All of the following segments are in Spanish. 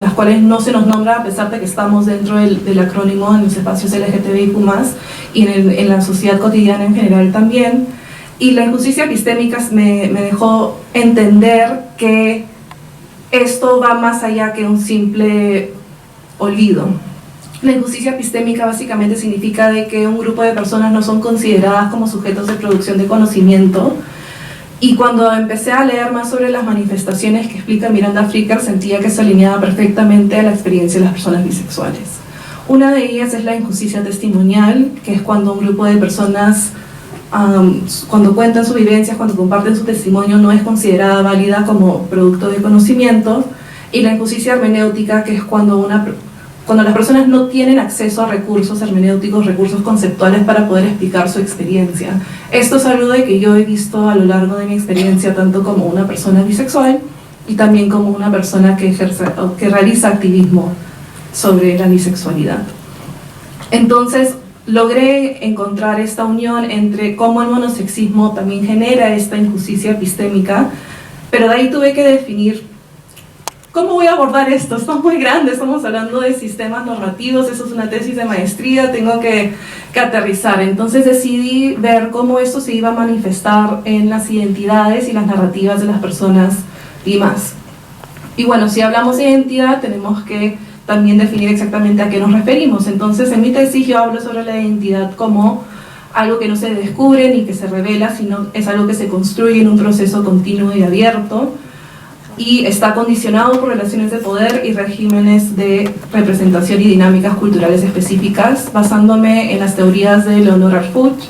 las cuales no se nos nombra a pesar de que estamos dentro del acrónimo en los espacios LGTBIQ+, y en la sociedad cotidiana en general también. Y la injusticia epistémica me dejó entender que esto va más allá que un simple olvido. La injusticia epistémica básicamente significa de que un grupo de personas no son consideradas como sujetos de producción de conocimiento. Y cuando empecé a leer más sobre las manifestaciones que explica Miranda Fricker, sentía que se alineaba perfectamente a la experiencia de las personas bisexuales. Una de ellas es la injusticia testimonial, que es cuando un grupo de personas, cuando cuentan sus vivencias, cuando comparten su testimonio, no es considerada válida como producto de conocimiento. Y la injusticia hermenéutica, que es cuando las personas no tienen acceso a recursos hermenéuticos, recursos conceptuales para poder explicar su experiencia. Esto es algo de que yo he visto a lo largo de mi experiencia, tanto como una persona bisexual y también como una persona que realiza activismo sobre la bisexualidad. Entonces, logré encontrar esta unión entre cómo el monosexismo también genera esta injusticia epistémica, pero de ahí tuve que definir ¿cómo voy a abordar esto? Esto es muy grande, estamos hablando de sistemas normativos, eso es una tesis de maestría, tengo que aterrizar. Entonces decidí ver cómo esto se iba a manifestar en las identidades y las narrativas de las personas BIM+. Y bueno, si hablamos de identidad, tenemos que también definir exactamente a qué nos referimos. Entonces en mi tesis yo hablo sobre la identidad como algo que no se descubre ni que se revela, sino es algo que se construye en un proceso continuo y abierto, y está condicionado por relaciones de poder y regímenes de representación y dinámicas culturales específicas, basándome en las teorías de Leonora Fuchs,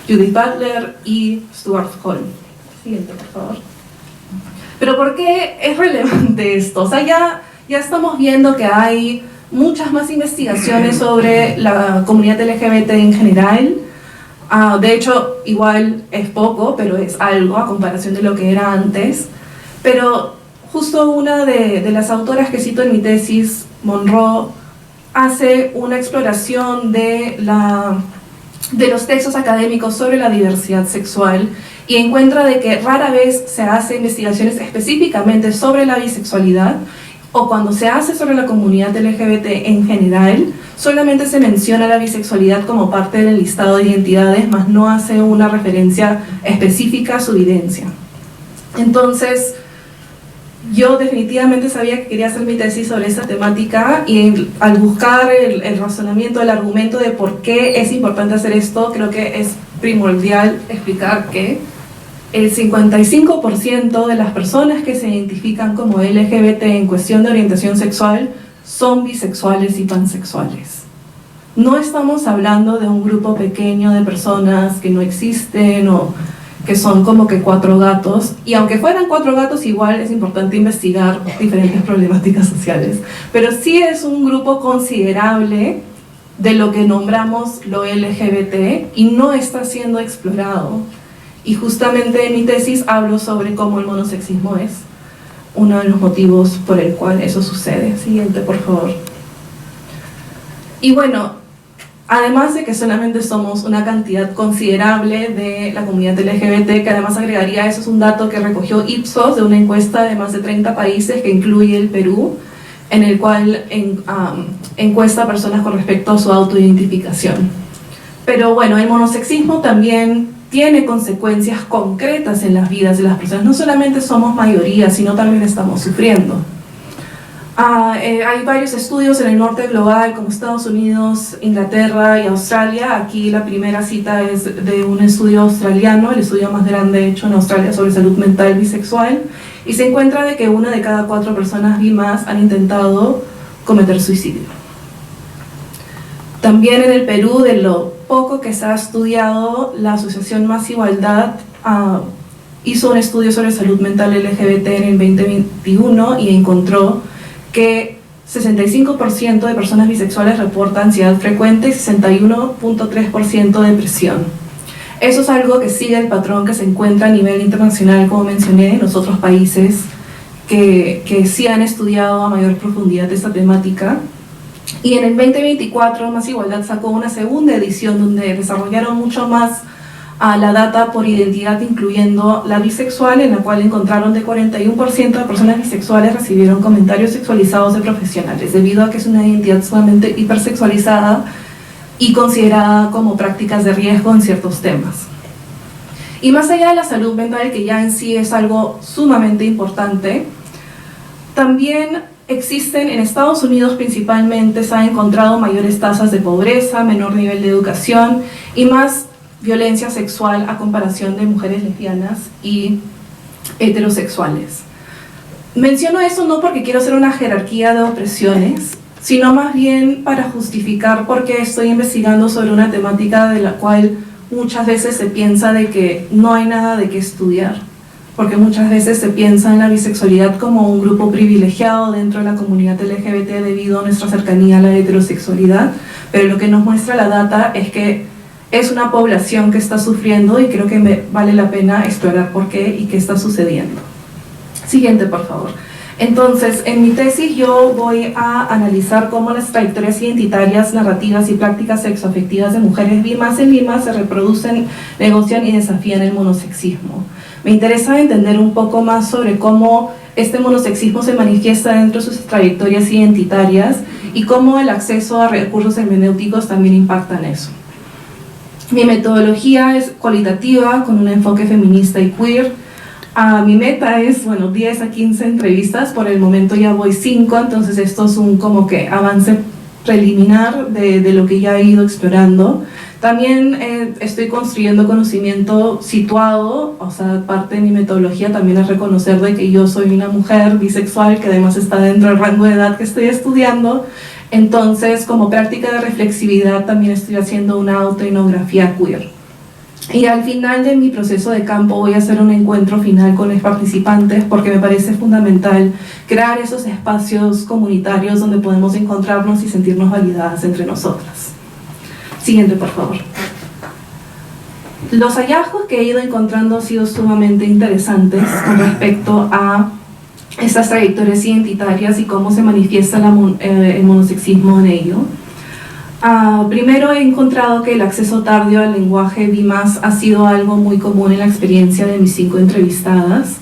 Judith Butler y Stuart Hall. Siguiente, por favor. Pero ¿por qué es relevante esto? O sea, ya estamos viendo que hay muchas más investigaciones sobre la comunidad LGBT en general. De hecho, igual es poco, pero es algo a comparación de lo que era antes. Pero justo una de las autoras que cito en mi tesis, Monroe, hace una exploración de los textos académicos sobre la diversidad sexual y encuentra de que rara vez se hace investigaciones específicamente sobre la bisexualidad, o cuando se hace sobre la comunidad LGBT en general, solamente se menciona la bisexualidad como parte del listado de identidades, más no hace una referencia específica a su vivencia. Entonces, yo definitivamente sabía que quería hacer mi tesis sobre esta temática, y al buscar el razonamiento, el argumento de por qué es importante hacer esto, creo que es primordial explicar que el 55% de las personas que se identifican como LGBT en cuestión de orientación sexual son bisexuales y pansexuales. No estamos hablando de un grupo pequeño de personas que no existen o que son como que 4 gatos, y aunque fueran 4 gatos igual es importante investigar diferentes problemáticas sociales, pero sí es un grupo considerable de lo que nombramos lo LGBT y no está siendo explorado. Y justamente en mi tesis hablo sobre cómo el monosexismo es uno de los motivos por el cual eso sucede. Siguiente, por favor. Y bueno, además de que solamente somos una cantidad considerable de la comunidad LGBT, que además agregaría, eso es un dato que recogió Ipsos de una encuesta de más de 30 países que incluye el Perú, en el cual encuesta a personas con respecto a su autoidentificación. Pero bueno, el monosexismo también tiene consecuencias concretas en las vidas de las personas. No solamente somos mayoría, sino también estamos sufriendo. Hay varios estudios en el norte global, como Estados Unidos, Inglaterra y Australia. Aquí la primera cita es de un estudio australiano, el estudio más grande hecho en Australia sobre salud mental bisexual, y se encuentra de que 1 de cada 4 personas BIM+ han intentado cometer suicidio. También en el Perú, de lo poco que se ha estudiado, la Asociación Más Igualdad hizo un estudio sobre salud mental LGBT en el 2021 y encontró que 65% de personas bisexuales reportan ansiedad frecuente y 61.3% depresión. Eso es algo que sigue el patrón que se encuentra a nivel internacional, como mencioné, en los otros países que sí han estudiado a mayor profundidad esta temática. Y en el 2024 Más Igualdad sacó una segunda edición donde desarrollaron mucho más a la data por identidad, incluyendo la bisexual, en la cual encontraron de 41% de personas bisexuales recibieron comentarios sexualizados de profesionales, debido a que es una identidad sumamente hipersexualizada y considerada como prácticas de riesgo en ciertos temas. Y más allá de la salud mental, que ya en sí es algo sumamente importante, también existen en Estados Unidos principalmente, se han encontrado mayores tasas de pobreza, menor nivel de educación y más violencia sexual a comparación de mujeres lesbianas y heterosexuales. Menciono eso no porque quiero hacer una jerarquía de opresiones, sino más bien para justificar por qué estoy investigando sobre una temática de la cual muchas veces se piensa de que no hay nada de qué estudiar, porque muchas veces se piensa en la bisexualidad como un grupo privilegiado dentro de la comunidad LGBT debido a nuestra cercanía a la heterosexualidad, pero lo que nos muestra la data es que es una población que está sufriendo y creo que vale la pena explorar por qué y qué está sucediendo. Siguiente, por favor. Entonces, en mi tesis yo voy a analizar cómo las trayectorias identitarias, narrativas y prácticas sexoafectivas de mujeres BIMAS en BIMAS se reproducen, negocian y desafían el monosexismo. Me interesa entender un poco más sobre cómo este monosexismo se manifiesta dentro de sus trayectorias identitarias y cómo el acceso a recursos hermenéuticos también impacta en eso. Mi metodología es cualitativa, con un enfoque feminista y queer. Mi meta es, 10 a 15 entrevistas, por el momento ya voy 5, entonces esto es un como que avance preliminar de lo que ya he ido explorando. También estoy construyendo conocimiento situado, o sea, parte de mi metodología también es reconocer de que yo soy una mujer bisexual que además está dentro del rango de edad que estoy estudiando. Entonces, como práctica de reflexividad, también estoy haciendo una autoetnografía queer. Y al final de mi proceso de campo voy a hacer un encuentro final con los participantes porque me parece fundamental crear esos espacios comunitarios donde podemos encontrarnos y sentirnos validadas entre nosotras. Siguiente, por favor. Los hallazgos que he ido encontrando han sido sumamente interesantes con respecto a estas trayectorias identitarias y cómo se manifiesta el monosexismo en ello. Primero he encontrado que el acceso tardío al lenguaje BIMAS ha sido algo muy común en la experiencia de mis 5 entrevistadas.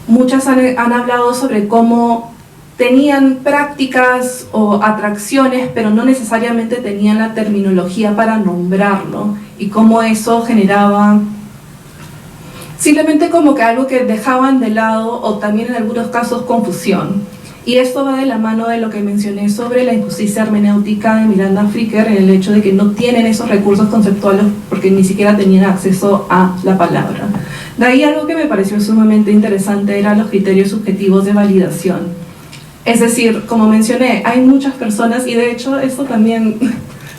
Muchas han hablado sobre cómo tenían prácticas o atracciones, pero no necesariamente tenían la terminología para nombrarlo, y cómo eso generaba simplemente como que algo que dejaban de lado o también en algunos casos confusión. Y esto va de la mano de lo que mencioné sobre la injusticia hermenéutica de Miranda Fricker, en el hecho de que no tienen esos recursos conceptuales porque ni siquiera tenían acceso a la palabra. De ahí algo que me pareció sumamente interesante eran los criterios subjetivos de validación. Es decir, como mencioné, hay muchas personas, y de hecho esto también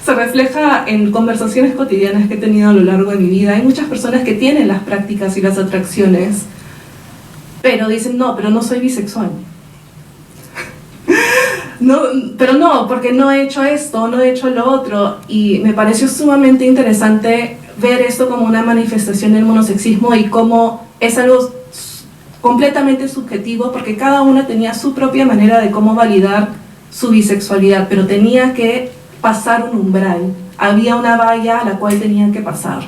se refleja en conversaciones cotidianas que he tenido a lo largo de mi vida. Hay muchas personas que tienen las prácticas y las atracciones, pero dicen, no, pero no soy bisexual. No, pero no, porque no he hecho esto, no he hecho lo otro, y me pareció sumamente interesante ver esto como una manifestación del monosexismo y cómo es algo completamente subjetivo, porque cada una tenía su propia manera de cómo validar su bisexualidad, pero tenía que pasar un umbral, había una valla a la cual tenían que pasar.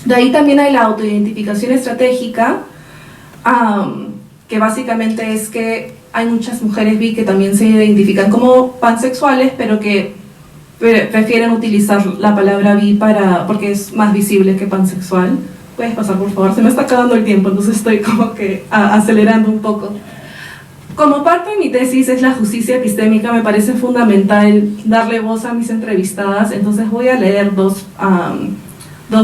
De ahí también hay la autoidentificación estratégica, que básicamente es que hay muchas mujeres bi que también se identifican como pansexuales, pero que prefieren utilizar la palabra bi porque es más visible que pansexual. Puedes pasar, por favor, se me está acabando el tiempo, entonces estoy como que acelerando un poco. Como parte de mi tesis es la justicia epistémica, me parece fundamental darle voz a mis entrevistadas, entonces voy a leer dos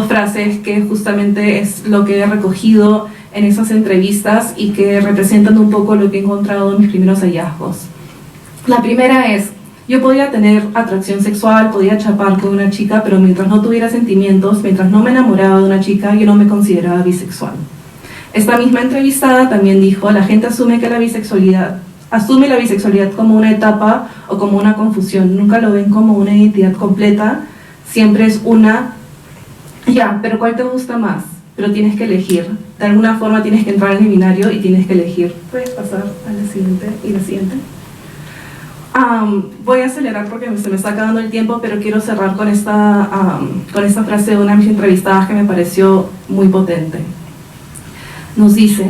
frases que justamente es lo que he recogido en esas entrevistas y que representan un poco lo que he encontrado en mis primeros hallazgos. La primera es: yo podía tener atracción sexual, podía chapar con una chica, pero mientras no tuviera sentimientos, mientras no me enamoraba de una chica, yo no me consideraba bisexual. Esta misma entrevistada también dijo: la gente asume la bisexualidad como una etapa o como una confusión, nunca lo ven como una identidad completa, siempre es una, pero ¿cuál te gusta más? Pero tienes que elegir, de alguna forma tienes que entrar en el binario y tienes que elegir. Puedes pasar a la siguiente y la siguiente. Voy a acelerar porque se me está acabando el tiempo, pero quiero cerrar con esta frase de una de mis entrevistadas que me pareció muy potente. Nos dice: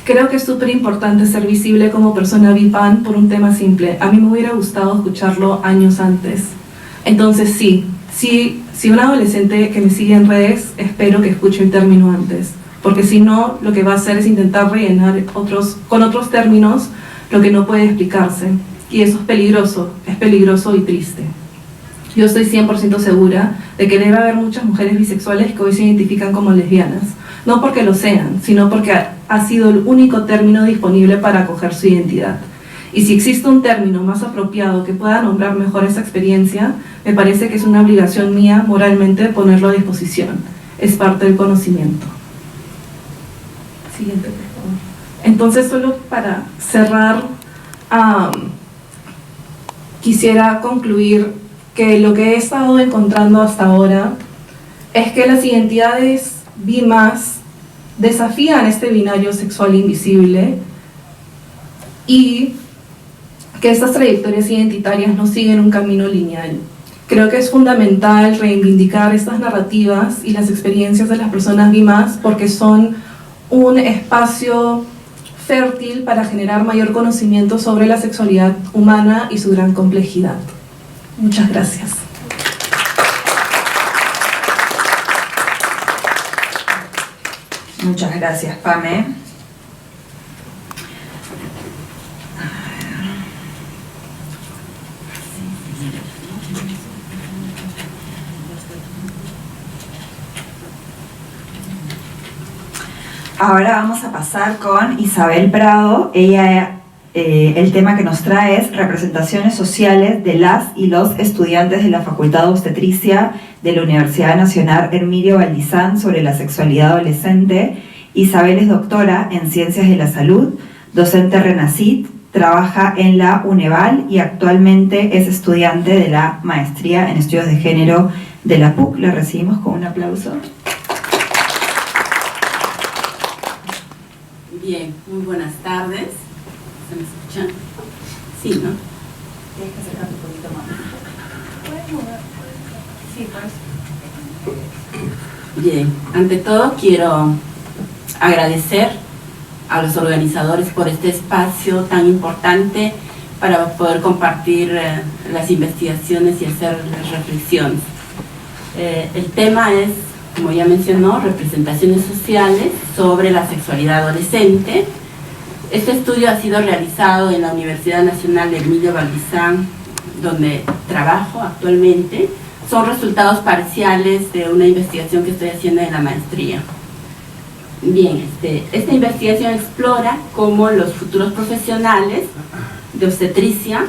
creo que es súper importante ser visible como persona BIPAN por un tema simple. A mí me hubiera gustado escucharlo años antes. Entonces si un adolescente que me sigue en redes, espero que escuche el término antes, porque si no, lo que va a hacer es intentar rellenar con otros términos lo que no puede explicarse. Y eso es peligroso y triste. Yo estoy 100% segura de que debe haber muchas mujeres bisexuales que hoy se identifican como lesbianas, no porque lo sean, sino porque ha sido el único término disponible para acoger su identidad. Y si existe un término más apropiado que pueda nombrar mejor esa experiencia, me parece que es una obligación mía moralmente ponerlo a disposición. Es parte del conocimiento. Siguiente, por favor. Entonces, solo para cerrar, quisiera concluir que lo que he estado encontrando hasta ahora es que las identidades bi+ desafían este binario sexual invisible y que estas trayectorias identitarias no siguen un camino lineal. Creo que es fundamental reivindicar estas narrativas y las experiencias de las personas bi+ porque son un espacio fértil para generar mayor conocimiento sobre la sexualidad humana y su gran complejidad. Muchas gracias. Muchas gracias, Pame. Ahora vamos a pasar con Isabel Prado. Ella, el tema que nos trae es representaciones sociales de las y los estudiantes de la Facultad de Obstetricia de la Universidad Nacional Hermilio Valdizán sobre la sexualidad adolescente. Isabel es doctora en Ciencias de la Salud, docente RENACIT, trabaja en la UNEVAL y actualmente es estudiante de la Maestría en Estudios de Género de la PUC. La recibimos con un aplauso. Bien, muy buenas tardes. ¿Se me escuchan? Sí, ¿no? Tienes que acercarte un poquito más. ¿Puedes mover? Sí, pues. Bien, ante todo quiero agradecer a los organizadores por este espacio tan importante para poder compartir las investigaciones y hacer las reflexiones. El tema es, como ya mencionó, representaciones sociales sobre la sexualidad adolescente. Este estudio ha sido realizado en la Universidad Nacional Hermilio Valdizán, donde trabajo actualmente. Son resultados parciales de una investigación que estoy haciendo en la maestría. Bien, esta investigación explora cómo los futuros profesionales de obstetricia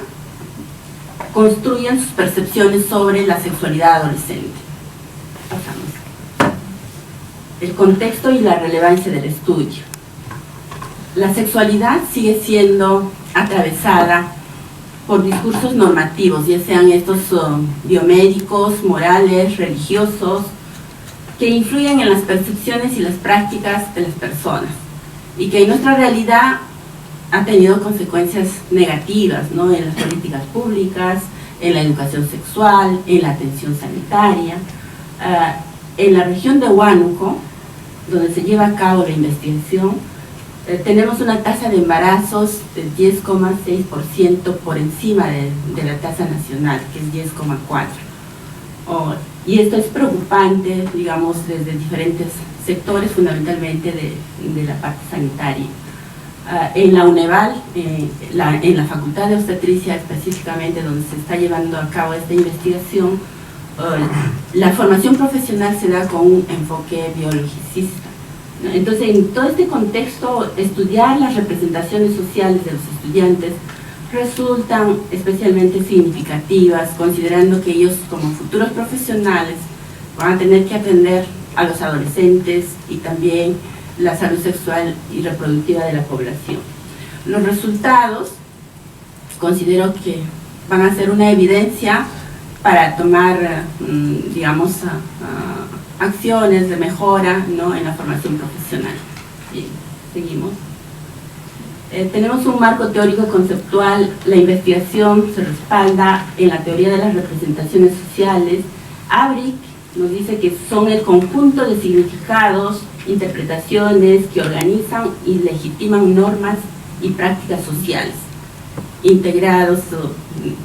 construyen sus percepciones sobre la sexualidad adolescente. Pasamos. El contexto y la relevancia del estudio. La sexualidad sigue siendo atravesada por discursos normativos, ya sean estos biomédicos, morales, religiosos, que influyen en las percepciones y las prácticas de las personas y que en nuestra realidad ha tenido consecuencias negativas, ¿no? En las políticas públicas, en la educación sexual, en la atención sanitaria. En la región de Huánuco, donde se lleva a cabo la investigación, tenemos una tasa de embarazos del 10,6% por encima de la tasa nacional, que es 10,4%. Y esto es preocupante, digamos, desde diferentes sectores, fundamentalmente de la parte sanitaria. En la UNEVAL, en la Facultad de Obstetricia específicamente, donde se está llevando a cabo esta investigación, la formación profesional se da con un enfoque biologicista. Entonces, en todo este contexto, estudiar las representaciones sociales de los estudiantes resultan especialmente significativas, considerando que ellos como futuros profesionales van a tener que atender a los adolescentes y también la salud sexual y reproductiva de la población. Los resultados considero que van a ser una evidencia para tomar, digamos, acciones de mejora, ¿no?, en la formación profesional. Bien, seguimos. Tenemos un marco teórico conceptual. La investigación se respalda en la teoría de las representaciones sociales. Abric nos dice que son el conjunto de significados, interpretaciones que organizan y legitiman normas y prácticas sociales, integrados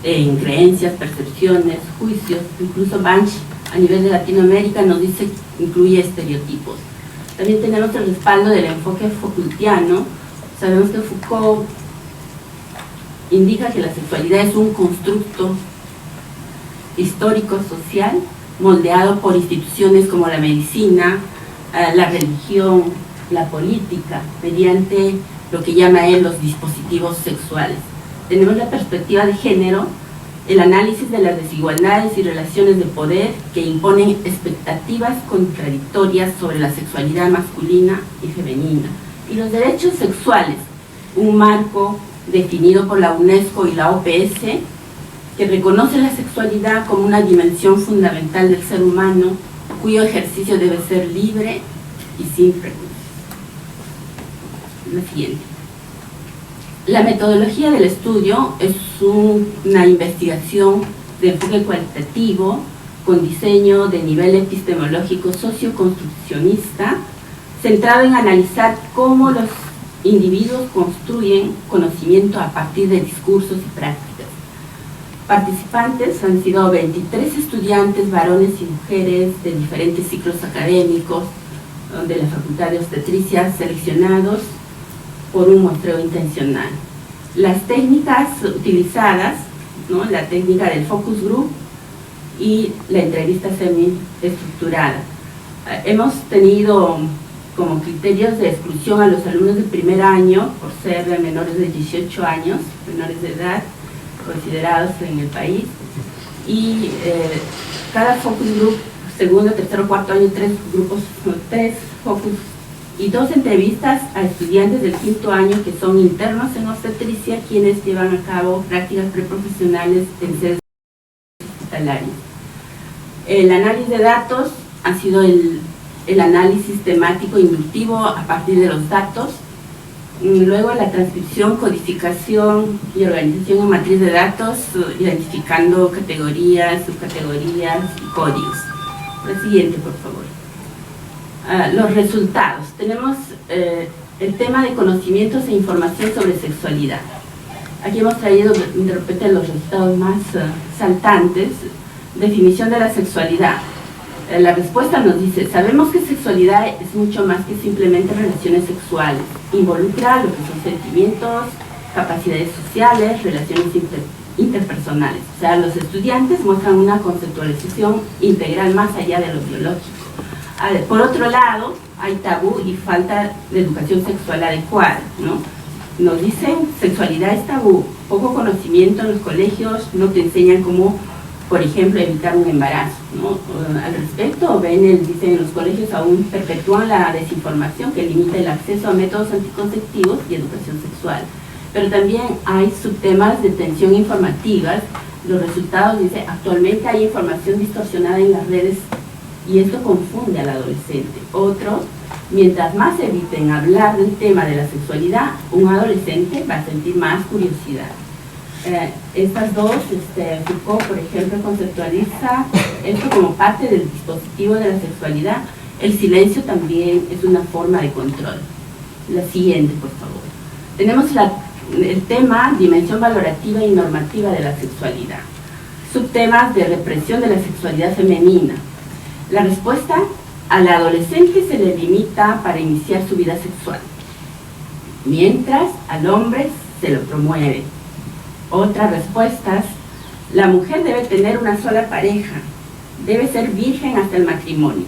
en creencias, percepciones, juicios. Incluso Banch, a nivel de Latinoamérica, nos dice que incluye estereotipos. También tenemos el respaldo del enfoque Foucaultiano. Sabemos que Foucault indica que la sexualidad es un constructo histórico-social moldeado por instituciones como la medicina, la religión, la política, mediante lo que llama él los dispositivos sexuales. Tenemos la perspectiva de género, el análisis de las desigualdades y relaciones de poder que imponen expectativas contradictorias sobre la sexualidad masculina y femenina. Y los derechos sexuales, un marco definido por la UNESCO y la OPS, que reconoce la sexualidad como una dimensión fundamental del ser humano, cuyo ejercicio debe ser libre y sin prejuicios. La siguiente. La metodología del estudio es una investigación de enfoque cualitativo con diseño de nivel epistemológico socioconstruccionista, centrado en analizar cómo los individuos construyen conocimiento a partir de discursos y prácticas. Participantes han sido 23 estudiantes, varones y mujeres de diferentes ciclos académicos de la Facultad de Obstetricia, seleccionados por un muestreo intencional. Las técnicas utilizadas, ¿no?, la técnica del focus group y la entrevista semi-estructurada. Hemos tenido como criterios de exclusión a los alumnos de primer año por ser menores de 18 años, menores de edad, considerados en el país, y cada focus group, segundo, tercero, cuarto año, 3 grupos, 3 focus y 2 entrevistas a estudiantes del quinto año que son internos en obstetricia, quienes llevan a cabo prácticas preprofesionales en sedes hospitalarias. El análisis de datos ha sido el análisis temático inductivo a partir de los datos. Luego la transcripción, codificación y organización en matriz de datos, identificando categorías, subcategorías y códigos. La siguiente, por favor. Los resultados. Tenemos el tema de conocimientos e información sobre sexualidad. Aquí hemos traído de repente los resultados más saltantes. Definición de la sexualidad. La respuesta nos dice: sabemos que sexualidad es mucho más que simplemente relaciones sexuales. Involucra lo que son sentimientos, capacidades sociales, relaciones interpersonales. O sea, los estudiantes muestran una conceptualización integral más allá de lo biológico. Por otro lado, hay tabú y falta de educación sexual adecuada, ¿no? Nos dicen, sexualidad es tabú, poco conocimiento en los colegios, no te enseñan cómo, por ejemplo, evitar un embarazo, ¿no? Al respecto, dicen, en los colegios aún perpetúan la desinformación que limita el acceso a métodos anticonceptivos y educación sexual. Pero también hay subtemas de tensión informativas. Los resultados dicen, actualmente hay información distorsionada en las redes y esto confunde al adolescente. Otro, mientras más eviten hablar del tema de la sexualidad, un adolescente va a sentir más curiosidad. Estas dos, Foucault, por ejemplo, conceptualiza esto como parte del dispositivo de la sexualidad. El silencio también es una forma de control. La siguiente, por favor. Tenemos el tema dimensión valorativa y normativa de la sexualidad. Subtemas de represión de la sexualidad femenina. La respuesta: al adolescente se le limita para iniciar su vida sexual, mientras al hombre se lo promueve. Otras respuestas: la mujer debe tener una sola pareja, debe ser virgen hasta el matrimonio.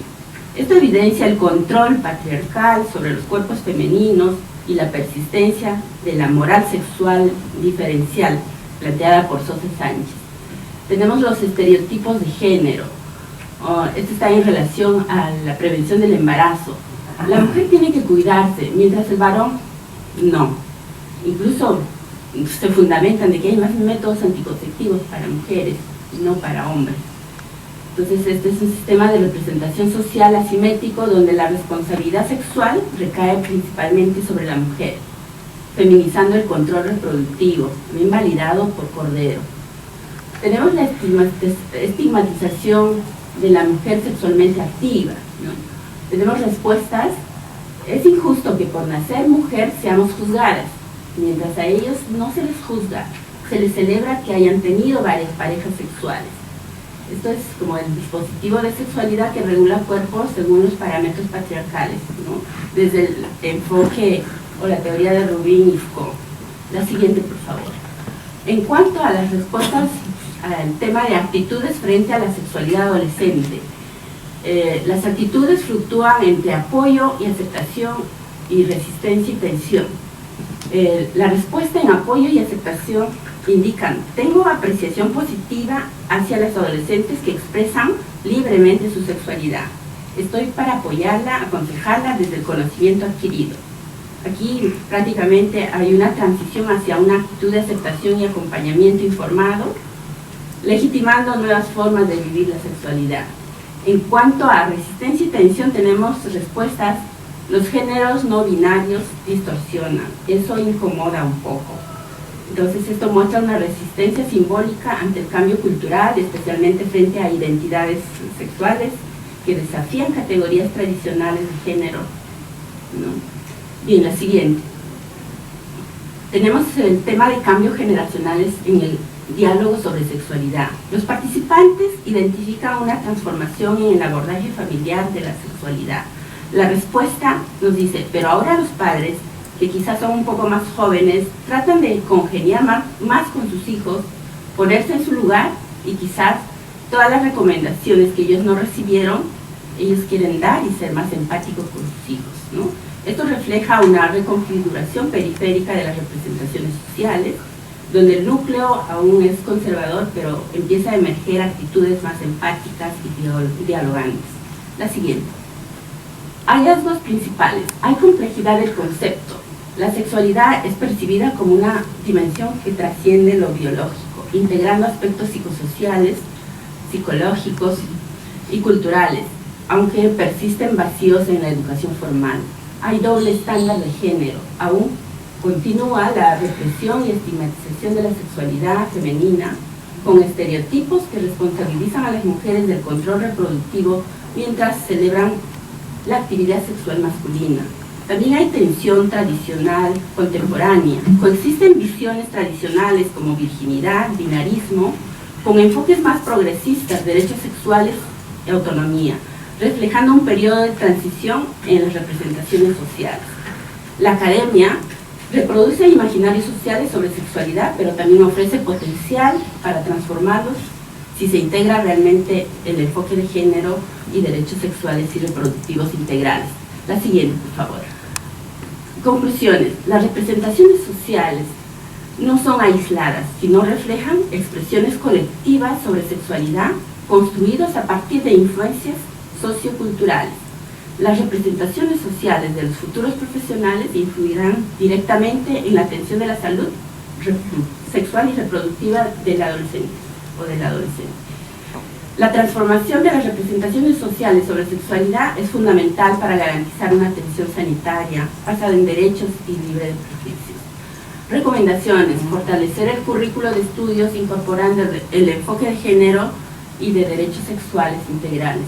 Esto evidencia el control patriarcal sobre los cuerpos femeninos y la persistencia de la moral sexual diferencial planteada por Sosa Sánchez. Tenemos los estereotipos de género. Esto está en relación a la prevención del embarazo. La mujer tiene que cuidarse, mientras el varón no. Incluso se fundamentan de que hay más métodos anticonceptivos para mujeres y no para hombres. Entonces este es un sistema de representación social asimétrico donde la responsabilidad sexual recae principalmente sobre la mujer. feminizando el control reproductivo, también validado por Cordero. Tenemos la estigmatización de la mujer sexualmente activa, ¿no? Tenemos respuestas: es injusto que por nacer mujer seamos juzgadas, mientras a ellos no se les juzga, se les celebra que hayan tenido varias parejas sexuales. Esto es como el dispositivo de sexualidad que regula cuerpos según los parámetros patriarcales, ¿no? Desde el enfoque o la teoría de Rubin y Foucault. La siguiente, por favor. En cuanto a las respuestas al tema de actitudes frente a la sexualidad adolescente, las actitudes fluctúan entre apoyo y aceptación y resistencia y tensión. La respuesta en apoyo y aceptación indican: tengo apreciación positiva hacia las adolescentes que expresan libremente su sexualidad. Estoy para apoyarla, aconsejarla desde el conocimiento adquirido. Aquí prácticamente hay una transición hacia una actitud de aceptación y acompañamiento informado, legitimando nuevas formas de vivir la sexualidad. En cuanto a resistencia y tensión, tenemos respuestas: los géneros no binarios distorsionan, eso incomoda un poco. Entonces esto muestra una resistencia simbólica ante el cambio cultural, especialmente frente a identidades sexuales que desafían categorías tradicionales de género, ¿no? Bien, la siguiente. Tenemos el tema de cambios generacionales en el diálogo sobre sexualidad. Los participantes identifican una transformación en el abordaje familiar de la sexualidad. La respuesta nos dice: pero ahora los padres, que quizás son un poco más jóvenes, tratan de congeniar más con sus hijos, ponerse en su lugar, y quizás todas las recomendaciones que ellos no recibieron, ellos quieren dar y ser más empáticos con sus hijos, ¿no? Esto refleja una reconfiguración periférica de las representaciones sociales, donde el núcleo aún es conservador, pero empieza a emerger actitudes más empáticas y dialogantes. La siguiente. Hallazgos principales. Hay complejidad del concepto. La sexualidad es percibida como una dimensión que trasciende lo biológico, integrando aspectos psicosociales, psicológicos y culturales, aunque persisten vacíos en la educación formal. Hay doble estándar de género. Aún continúa la represión y estigmatización de la sexualidad femenina, con estereotipos que responsabilizan a las mujeres del control reproductivo mientras celebran la actividad sexual masculina. También hay tensión tradicional contemporánea. Coexisten visiones tradicionales como virginidad, binarismo, con enfoques más progresistas, derechos sexuales y autonomía, reflejando un periodo de transición en las representaciones sociales. La academia reproduce imaginarios sociales sobre sexualidad, pero también ofrece potencial para transformarlos si se integra realmente el enfoque de género y derechos sexuales y reproductivos integrales. La siguiente, por favor. Conclusiones. Las representaciones sociales no son aisladas, sino reflejan expresiones colectivas sobre sexualidad construidas a partir de influencias socioculturales. Las representaciones sociales de los futuros profesionales influirán directamente en la atención de la salud sexual y reproductiva del adolescente o del adolescente. La transformación de las representaciones sociales sobre sexualidad es fundamental para garantizar una atención sanitaria basada en derechos y libre de prejuicios. Recomendaciones: fortalecer el currículo de estudios incorporando el enfoque de género y de derechos sexuales integrales.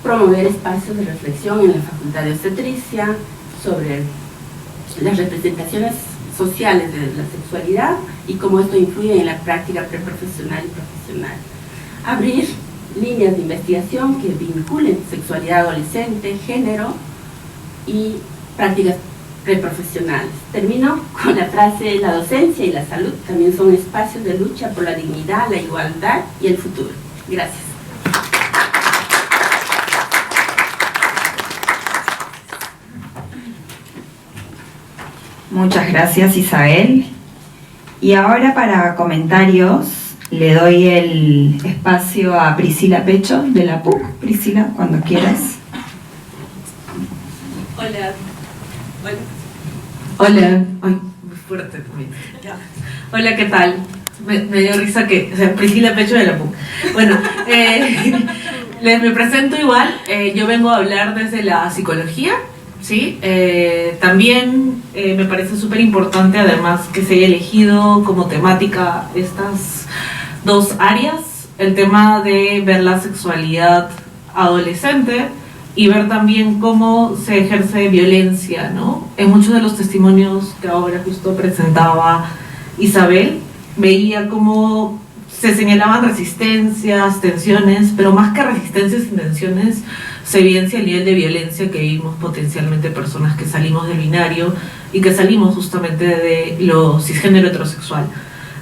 Promover espacios de reflexión en la Facultad de Obstetricia sobre las representaciones sociales de la sexualidad y cómo esto influye en la práctica preprofesional y profesional. Abrir líneas de investigación que vinculen sexualidad adolescente, género y prácticas preprofesionales. Termino con la frase: la docencia y la salud también son espacios de lucha por la dignidad, la igualdad y el futuro. Gracias. Muchas gracias, Isabel. Y ahora, para comentarios, le doy el espacio a Priscila Pecho de la PUC. Priscila, cuando quieras. Hola. Hola. Ay, muy fuerte también. Hola, ¿qué tal? Me dio risa que... O sea, Priscila Pecho de la PUC. Bueno, me presento igual. Yo vengo a hablar desde la psicología ¿sí? También me parece súper importante además que se haya elegido como temática estas dos áreas, el tema de ver la sexualidad adolescente y ver también cómo se ejerce violencia, ¿no? En muchos de los testimonios que ahora justo presentaba Isabel, veía cómo se señalaban resistencias, tensiones, pero más que resistencias y tensiones, se evidencia el nivel de violencia que vivimos potencialmente personas que salimos del binario y que salimos justamente de lo cisgénero heterosexual.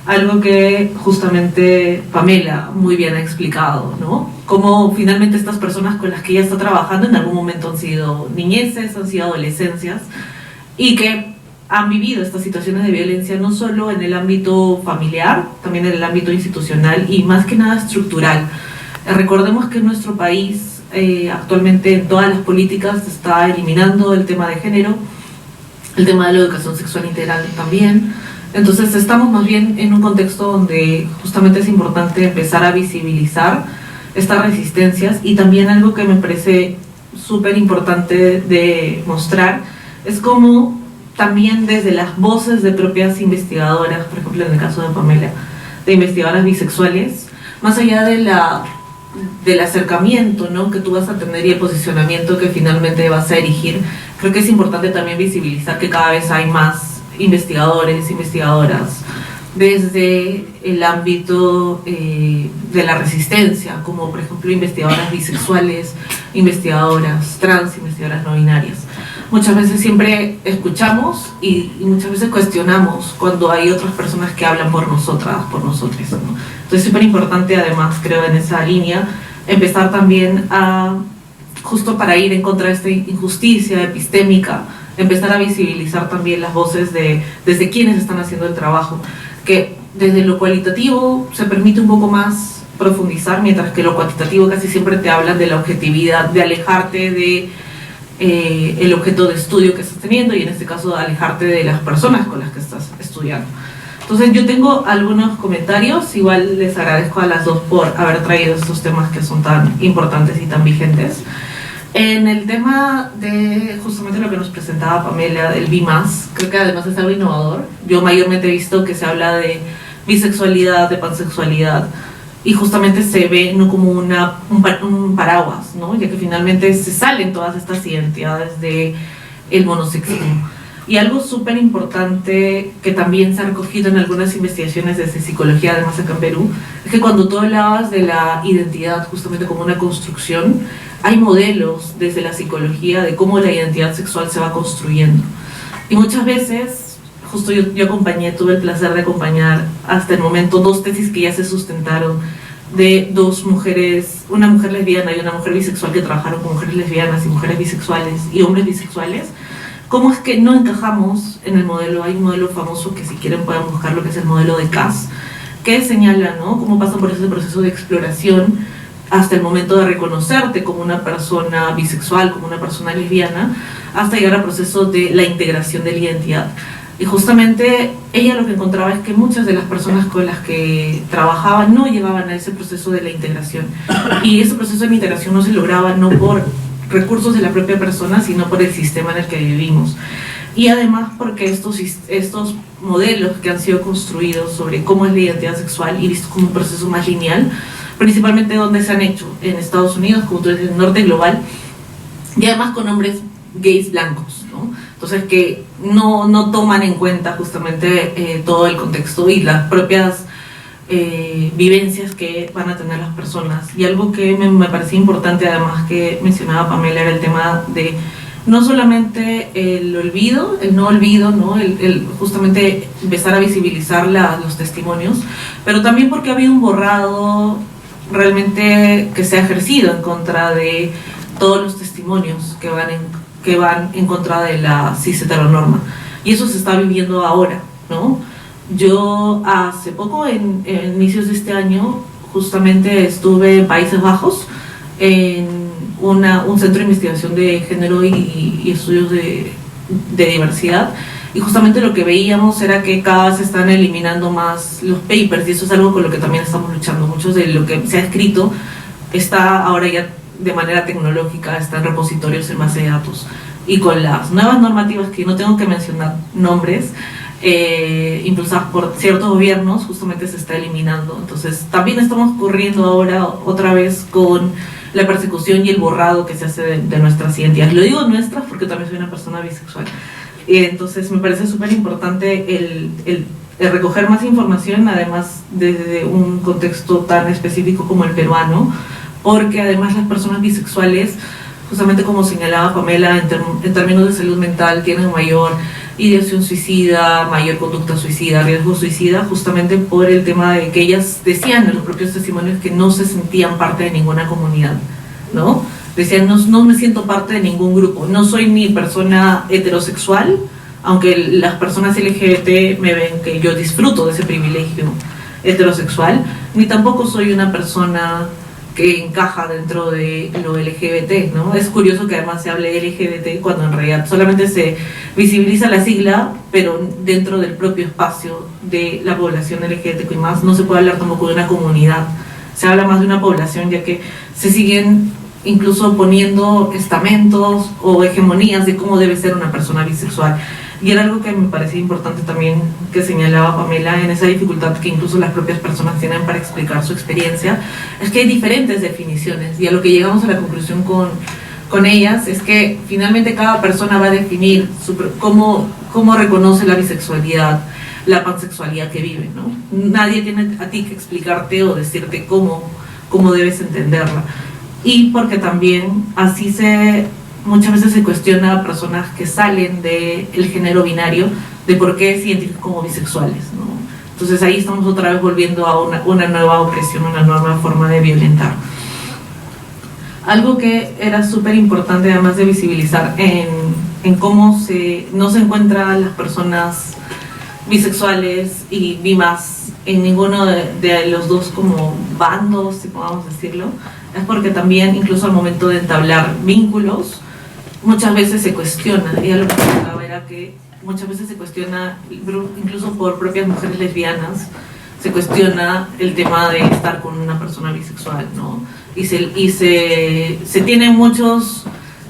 Algo que justamente Pamela muy bien ha explicado, ¿no? Cómo finalmente estas personas con las que ella está trabajando en algún momento han sido niñeces, han sido adolescencias y que han vivido estas situaciones de violencia no solo en el ámbito familiar, también en el ámbito institucional y más que nada estructural. Recordemos que en nuestro país actualmente en todas las políticas se está eliminando el tema de género, el tema de la educación sexual integral también. Entonces estamos más bien en un contexto donde justamente es importante empezar a visibilizar estas resistencias y también algo que me parece súper importante de mostrar es cómo también desde las voces de propias investigadoras, por ejemplo en el caso de Pamela, de investigadoras bisexuales, más allá del acercamiento, ¿no?, que tú vas a tener y el posicionamiento que finalmente vas a erigir, creo que es importante también visibilizar que cada vez hay más investigadores, investigadoras, desde el ámbito de la resistencia, como por ejemplo investigadoras bisexuales, investigadoras trans, investigadoras no binarias. Muchas veces siempre escuchamos y muchas veces cuestionamos cuando hay otras personas que hablan por nosotras, por nosotros, ¿no? Entonces es súper importante además, creo, en esa línea, empezar también a, justo para ir en contra de esta injusticia epistémica, empezar a visibilizar también las voces desde quienes están haciendo el trabajo, que desde lo cualitativo se permite un poco más profundizar, mientras que lo cuantitativo casi siempre te hablan de la objetividad, de alejarte de el objeto de estudio que estás teniendo y en este caso de alejarte de las personas con las que estás estudiando. Entonces yo tengo algunos comentarios, igual les agradezco a las dos por haber traído estos temas que son tan importantes y tan vigentes. En el tema de justamente lo que nos presentaba Pamela, del B+, creo que además es algo innovador. Yo mayormente he visto que se habla de bisexualidad, de pansexualidad, y justamente se ve no como un paraguas, ¿no?, ya que finalmente se salen todas estas identidades del monosexismo. Y algo súper importante que también se ha recogido en algunas investigaciones desde psicología, además acá en Perú, es que cuando tú hablabas de la identidad justamente como una construcción, hay modelos desde la psicología de cómo la identidad sexual se va construyendo. Y muchas veces, justo yo acompañé, tuve el placer de acompañar hasta el momento 2 tesis que ya se sustentaron de 2 mujeres, una mujer lesbiana y una mujer bisexual que trabajaron con mujeres lesbianas y mujeres bisexuales y hombres bisexuales. ¿Cómo es que no encajamos en el modelo? Hay un modelo famoso que si quieren pueden buscar, lo que es el modelo de Cass, que señala, ¿no?, cómo pasa por ese proceso de exploración hasta el momento de reconocerte como una persona bisexual, como una persona lesbiana, hasta llegar al proceso de la integración de la identidad. Y justamente ella lo que encontraba es que muchas de las personas con las que trabajaba no llegaban a ese proceso de la integración. Y ese proceso de integración no se lograba no por recursos de la propia persona, sino por el sistema en el que vivimos. Y además porque estos modelos que han sido construidos sobre cómo es la identidad sexual y visto como un proceso más lineal, principalmente donde se han hecho en Estados Unidos, como tú dices, en el norte global, y además con hombres gays blancos, ¿no? Entonces que no toman en cuenta justamente todo el contexto y las propias vivencias que van a tener las personas. Y algo que me parecía importante además que mencionaba Pamela era el tema de no solamente el olvido, el no olvido, ¿no?, el justamente empezar a visibilizar los testimonios, pero también porque ha habido un borrado realmente que se ha ejercido en contra de todos los testimonios que van en contra de la cis heteronorma, y eso se está viviendo ahora, ¿no? Yo hace poco, en inicios de este año, justamente estuve en Países Bajos en un centro de investigación de género y estudios de diversidad, y justamente lo que veíamos era que cada vez se están eliminando más los papers, y eso es algo con lo que también estamos luchando. Muchos de lo que se ha escrito está ahora ya de manera tecnológica, está en repositorios en base de datos, y con las nuevas normativas, que no tengo que mencionar nombres, impulsadas por ciertos gobiernos, justamente se está eliminando. Entonces también estamos corriendo ahora otra vez con la persecución y el borrado que se hace de nuestras identidades. Lo digo nuestras porque también soy una persona bisexual. Entonces me parece súper importante el recoger más información, además desde un contexto tan específico como el peruano, porque además las personas bisexuales, justamente como señalaba Pamela, en términos de salud mental, tienen mayor ideación suicida, mayor conducta suicida, riesgo suicida, justamente por el tema de que ellas decían en los propios testimonios que no se sentían parte de ninguna comunidad, ¿no? Decían, no me siento parte de ningún grupo, no soy ni persona heterosexual, aunque las personas LGBT me ven que yo disfruto de ese privilegio heterosexual, ni tampoco soy una persona que encaja dentro de lo LGBT, ¿no? Es curioso que además se hable LGBT cuando en realidad solamente se visibiliza la sigla, pero dentro del propio espacio de la población LGBT y más no se puede hablar tampoco de una comunidad, se habla más de una población, ya que se siguen incluso poniendo estamentos o hegemonías de cómo debe ser una persona bisexual. Y era algo que me parecía importante también que señalaba Pamela, en esa dificultad que incluso las propias personas tienen para explicar su experiencia, es que hay diferentes definiciones, y a lo que llegamos a la conclusión con ellas es que finalmente cada persona va a definir cómo reconoce la bisexualidad, la pansexualidad que vive, ¿no? Nadie tiene a ti que explicarte o decirte cómo debes entenderla. Y porque también así muchas veces se cuestiona a personas que salen del género binario de por qué se identifican como bisexuales, ¿no? Entonces ahí estamos otra vez volviendo a una nueva opresión, una nueva forma de violentar. Algo que era súper importante además de visibilizar en cómo no se encuentran las personas bisexuales y bimas en ninguno de los dos como bandos, si podamos decirlo, es porque también incluso al momento de entablar vínculos muchas veces se cuestiona, y lo que comentaba era que muchas veces se cuestiona, incluso por propias mujeres lesbianas, se cuestiona el tema de estar con una persona bisexual, ¿no? Y se tienen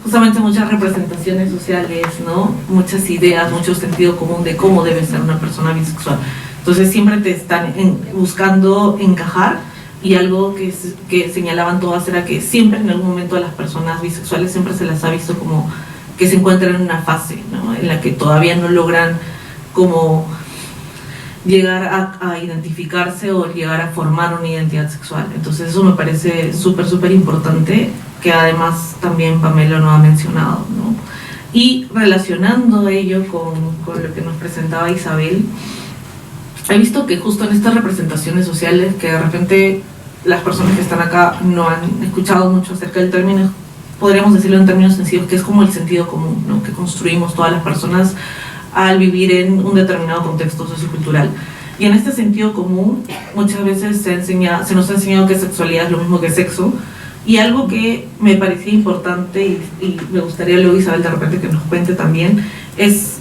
justamente muchas representaciones sociales, ¿no? Muchas ideas, mucho sentido común de cómo debe ser una persona bisexual. Entonces siempre te están buscando encajar. Y algo que señalaban todas era que siempre en algún momento a las personas bisexuales siempre se las ha visto como que se encuentran en una fase, ¿no? En la que todavía no logran como llegar a identificarse o llegar a formar una identidad sexual. Entonces eso me parece súper importante, que además también Pamela no ha mencionado, ¿no? Y relacionando ello con lo que nos presentaba Isabel, he visto que justo en estas representaciones sociales, que de repente las personas que están acá no han escuchado mucho acerca del término, podríamos decirlo en términos sencillos, que es como el sentido común, ¿no? Que construimos todas las personas al vivir en un determinado contexto sociocultural. Y en este sentido común, muchas veces se nos ha enseñado que sexualidad es lo mismo que sexo, y algo que me parecía importante, y me gustaría luego Isabel de repente que nos cuente también, es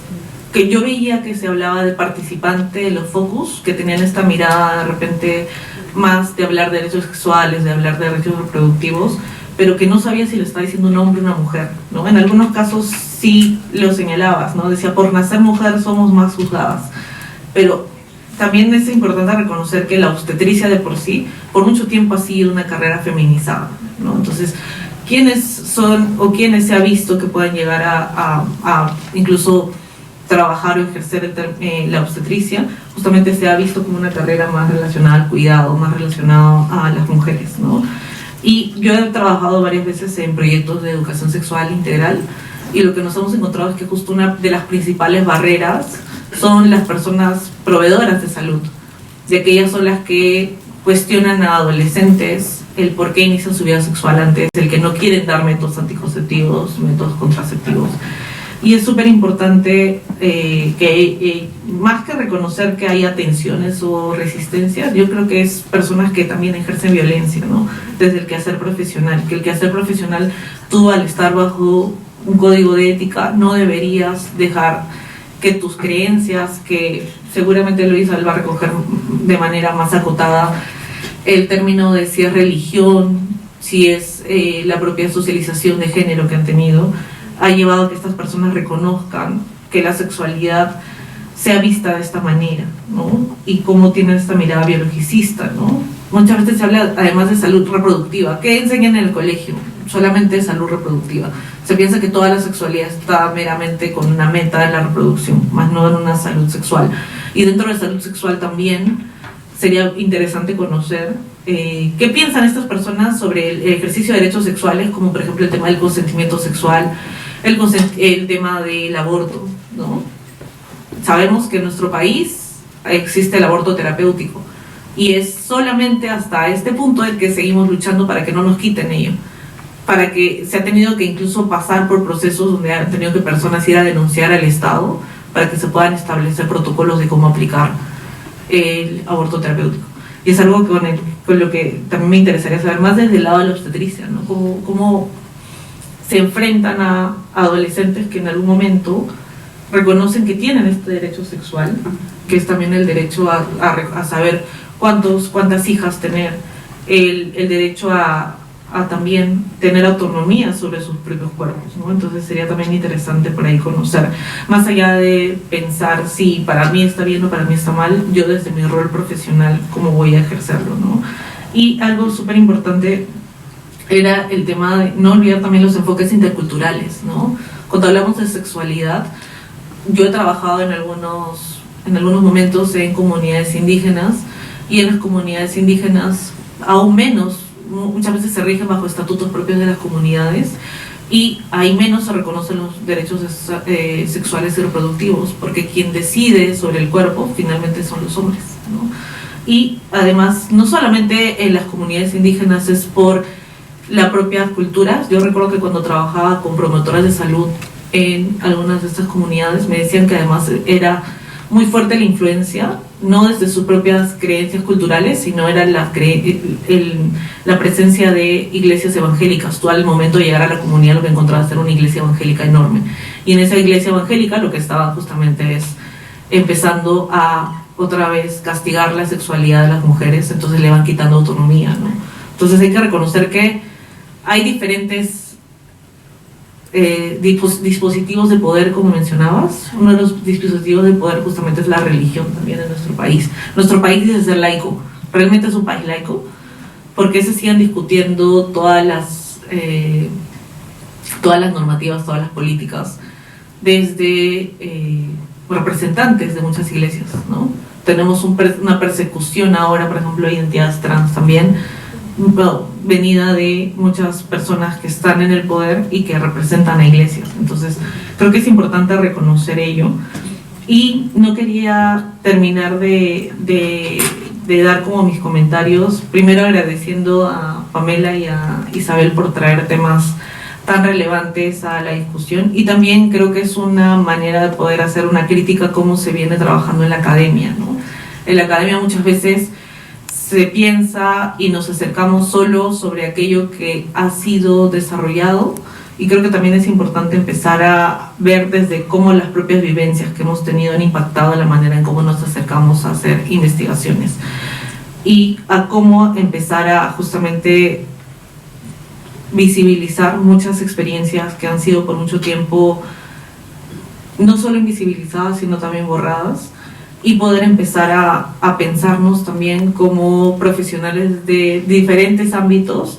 que yo veía que se hablaba de participante de los focus, que tenían esta mirada de repente más de hablar de derechos sexuales, de hablar de derechos reproductivos, pero que no sabía si lo estaba diciendo un hombre o una mujer, ¿no? En algunos casos sí lo señalabas, ¿no? Decía, por nacer mujer somos más juzgadas, pero también es importante reconocer que la obstetricia de por sí, por mucho tiempo ha sido una carrera feminizada, ¿no? Entonces, ¿quiénes son o quiénes se ha visto que puedan llegar a incluso trabajar o ejercer la obstetricia? Justamente se ha visto como una carrera más relacionada al cuidado, más relacionada a las mujeres, ¿no? Y yo he trabajado varias veces en proyectos de educación sexual integral, y lo que nos hemos encontrado es que justo una de las principales barreras son las personas proveedoras de salud, ya que ellas son las que cuestionan a adolescentes el por qué inician su vida sexual antes, el que no quieren dar métodos anticonceptivos, métodos contraceptivos. Y es súper importante que más que reconocer que haya tensiones o resistencias, yo creo que es personas que también ejercen violencia, ¿no? Desde el quehacer profesional, que el quehacer profesional, tú al estar bajo un código de ética no deberías dejar que tus creencias, que seguramente Luis va a recoger de manera más acotada el término de si es religión, si es la propia socialización de género que han tenido, ha llevado a que estas personas reconozcan que la sexualidad sea vista de esta manera, ¿no? Y cómo tienen esta mirada biologicista, ¿no? Muchas veces se habla además de salud reproductiva. ¿Qué enseñan en el colegio? Solamente salud reproductiva. Se piensa que toda la sexualidad está meramente con una meta en la reproducción, más no en una salud sexual. Y dentro de la salud sexual también sería interesante conocer qué piensan estas personas sobre el ejercicio de derechos sexuales, como por ejemplo el tema del consentimiento sexual, el tema del aborto, ¿no? Sabemos que en nuestro país existe el aborto terapéutico y es solamente hasta este punto el que seguimos luchando para que no nos quiten ello, para que se ha tenido que incluso pasar por procesos donde han tenido que personas ir a denunciar al Estado para que se puedan establecer protocolos de cómo aplicar el aborto terapéutico. Y es algo con lo que también me interesaría saber más desde el lado de la obstetricia, ¿no? Cómo se enfrentan a adolescentes que en algún momento reconocen que tienen este derecho sexual, que es también el derecho a saber cuántas hijas tener, el derecho a también tener autonomía sobre sus propios cuerpos, ¿no? Entonces sería también interesante por ahí conocer, más allá de pensar si para mí está bien o para mí está mal, yo desde mi rol profesional, cómo voy a ejercerlo, ¿no? Y algo súper importante era el tema de no olvidar también los enfoques interculturales, ¿no? Cuando hablamos de sexualidad, yo he trabajado en algunos momentos en comunidades indígenas, y en las comunidades indígenas aún menos, muchas veces se rigen bajo estatutos propios de las comunidades y ahí menos se reconocen los derechos sexuales y reproductivos, porque quien decide sobre el cuerpo finalmente son los hombres, ¿no? Y además, no solamente en las comunidades indígenas es por las propias culturas. Yo recuerdo que cuando trabajaba con promotoras de salud en algunas de estas comunidades me decían que además era muy fuerte la influencia, no desde sus propias creencias culturales, sino era la presencia de iglesias evangélicas. Tú al momento de llegar a la comunidad lo que encontrabas era una iglesia evangélica enorme, y en esa iglesia evangélica lo que estaba justamente es empezando a otra vez castigar la sexualidad de las mujeres, entonces le van quitando autonomía, ¿no? Entonces hay que reconocer que hay diferentes dispositivos de poder, como mencionabas. Uno de los dispositivos de poder justamente es la religión también en nuestro país. Nuestro país dice ser laico, ¿realmente es un país laico? ¿Por qué se siguen discutiendo todas las normativas, todas las políticas desde representantes de muchas iglesias, ¿no? Tenemos una persecución ahora, por ejemplo, de identidades trans también, venida de muchas personas que están en el poder y que representan a iglesias. Entonces creo que es importante reconocer ello, y no quería terminar de dar como mis comentarios, primero agradeciendo a Pamela y a Isabel por traer temas tan relevantes a la discusión, y también creo que es una manera de poder hacer una crítica a cómo se viene trabajando en la academia, ¿no? En la academia muchas veces se piensa y nos acercamos solo sobre aquello que ha sido desarrollado, y creo que también es importante empezar a ver desde cómo las propias vivencias que hemos tenido han impactado la manera en cómo nos acercamos a hacer investigaciones, y a cómo empezar a justamente visibilizar muchas experiencias que han sido por mucho tiempo no solo invisibilizadas sino también borradas, y poder empezar a pensarnos también como profesionales de diferentes ámbitos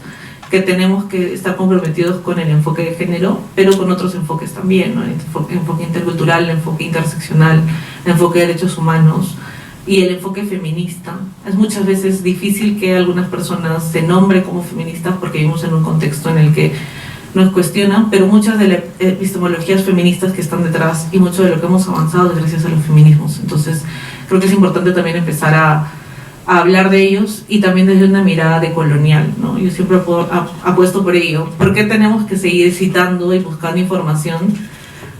que tenemos que estar comprometidos con el enfoque de género, pero con otros enfoques también, ¿no? El enfoque intercultural, el enfoque interseccional, el enfoque de derechos humanos y el enfoque feminista. Es muchas veces difícil que algunas personas se nombren como feministas porque vivimos en un contexto en el que nos cuestionan, pero muchas de las epistemologías feministas que están detrás y mucho de lo que hemos avanzado es gracias a los feminismos. Entonces creo que es importante también empezar a hablar de ellos, y también desde una mirada decolonial, ¿no? Yo siempre apuesto por ello. ¿Por qué tenemos que seguir citando y buscando información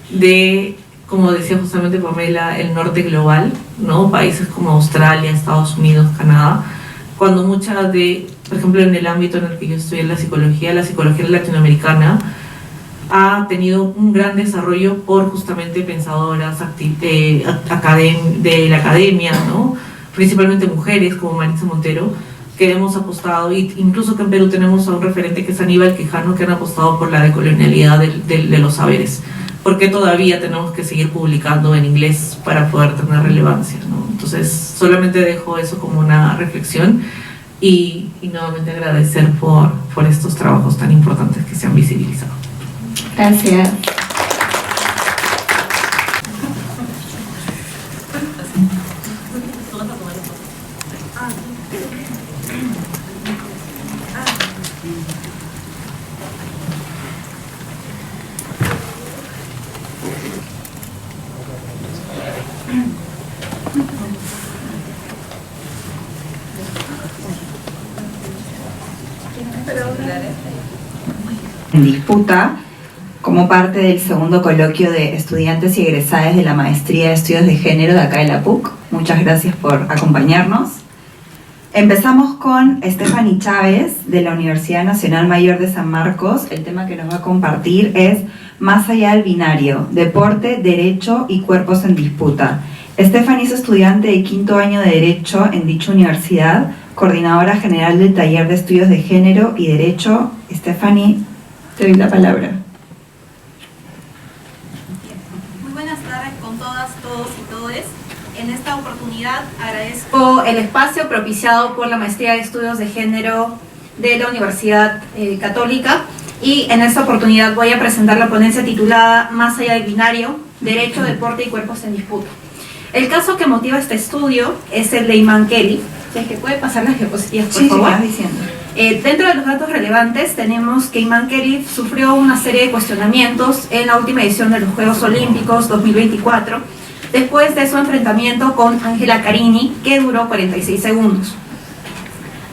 de, como decía justamente Pamela, el norte global, ¿no? Países como Australia, Estados Unidos, Canadá, cuando muchas de, por ejemplo, en el ámbito en el que yo estoy, en la psicología latinoamericana ha tenido un gran desarrollo por justamente pensadoras de la academia, ¿no? Principalmente mujeres como Maritza Montero, que hemos apostado, y incluso que en Perú tenemos a un referente que es Aníbal Quijano, que han apostado por la decolonialidad de los saberes. ¿Por qué todavía tenemos que seguir publicando en inglés para poder tener relevancia, ¿no? Entonces, solamente dejo eso como una reflexión y nuevamente agradecer por estos trabajos tan importantes que se han visibilizado. Gracias. En disputa, como parte del segundo coloquio de estudiantes y egresadas de la Maestría de Estudios de Género de acá de la PUC. Muchas gracias por acompañarnos. Empezamos con Stephanie Chávez, de la Universidad Nacional Mayor de San Marcos. El tema que nos va a compartir es Más allá del binario, deporte, derecho y cuerpos en disputa. Stephanie es estudiante de quinto año de Derecho en dicha universidad, coordinadora general del Taller de Estudios de Género y Derecho. Stephanie, te doy la palabra. Muy buenas tardes con todas, todos y todes. En esta oportunidad agradezco el espacio propiciado por la Maestría de Estudios de Género de la Universidad Católica, y en esta oportunidad voy a presentar la ponencia titulada Más allá del binario, derecho, deporte y cuerpos en disputa. El caso que motiva este estudio es el de Iman Kelly. Si es que puede pasar las diapositivas, por favor. Sí, vas diciendo. Dentro de los datos relevantes tenemos que Iman Kelly sufrió una serie de cuestionamientos en la última edición de los Juegos Olímpicos 2024, después de su enfrentamiento con Angela Carini, que duró 46 segundos.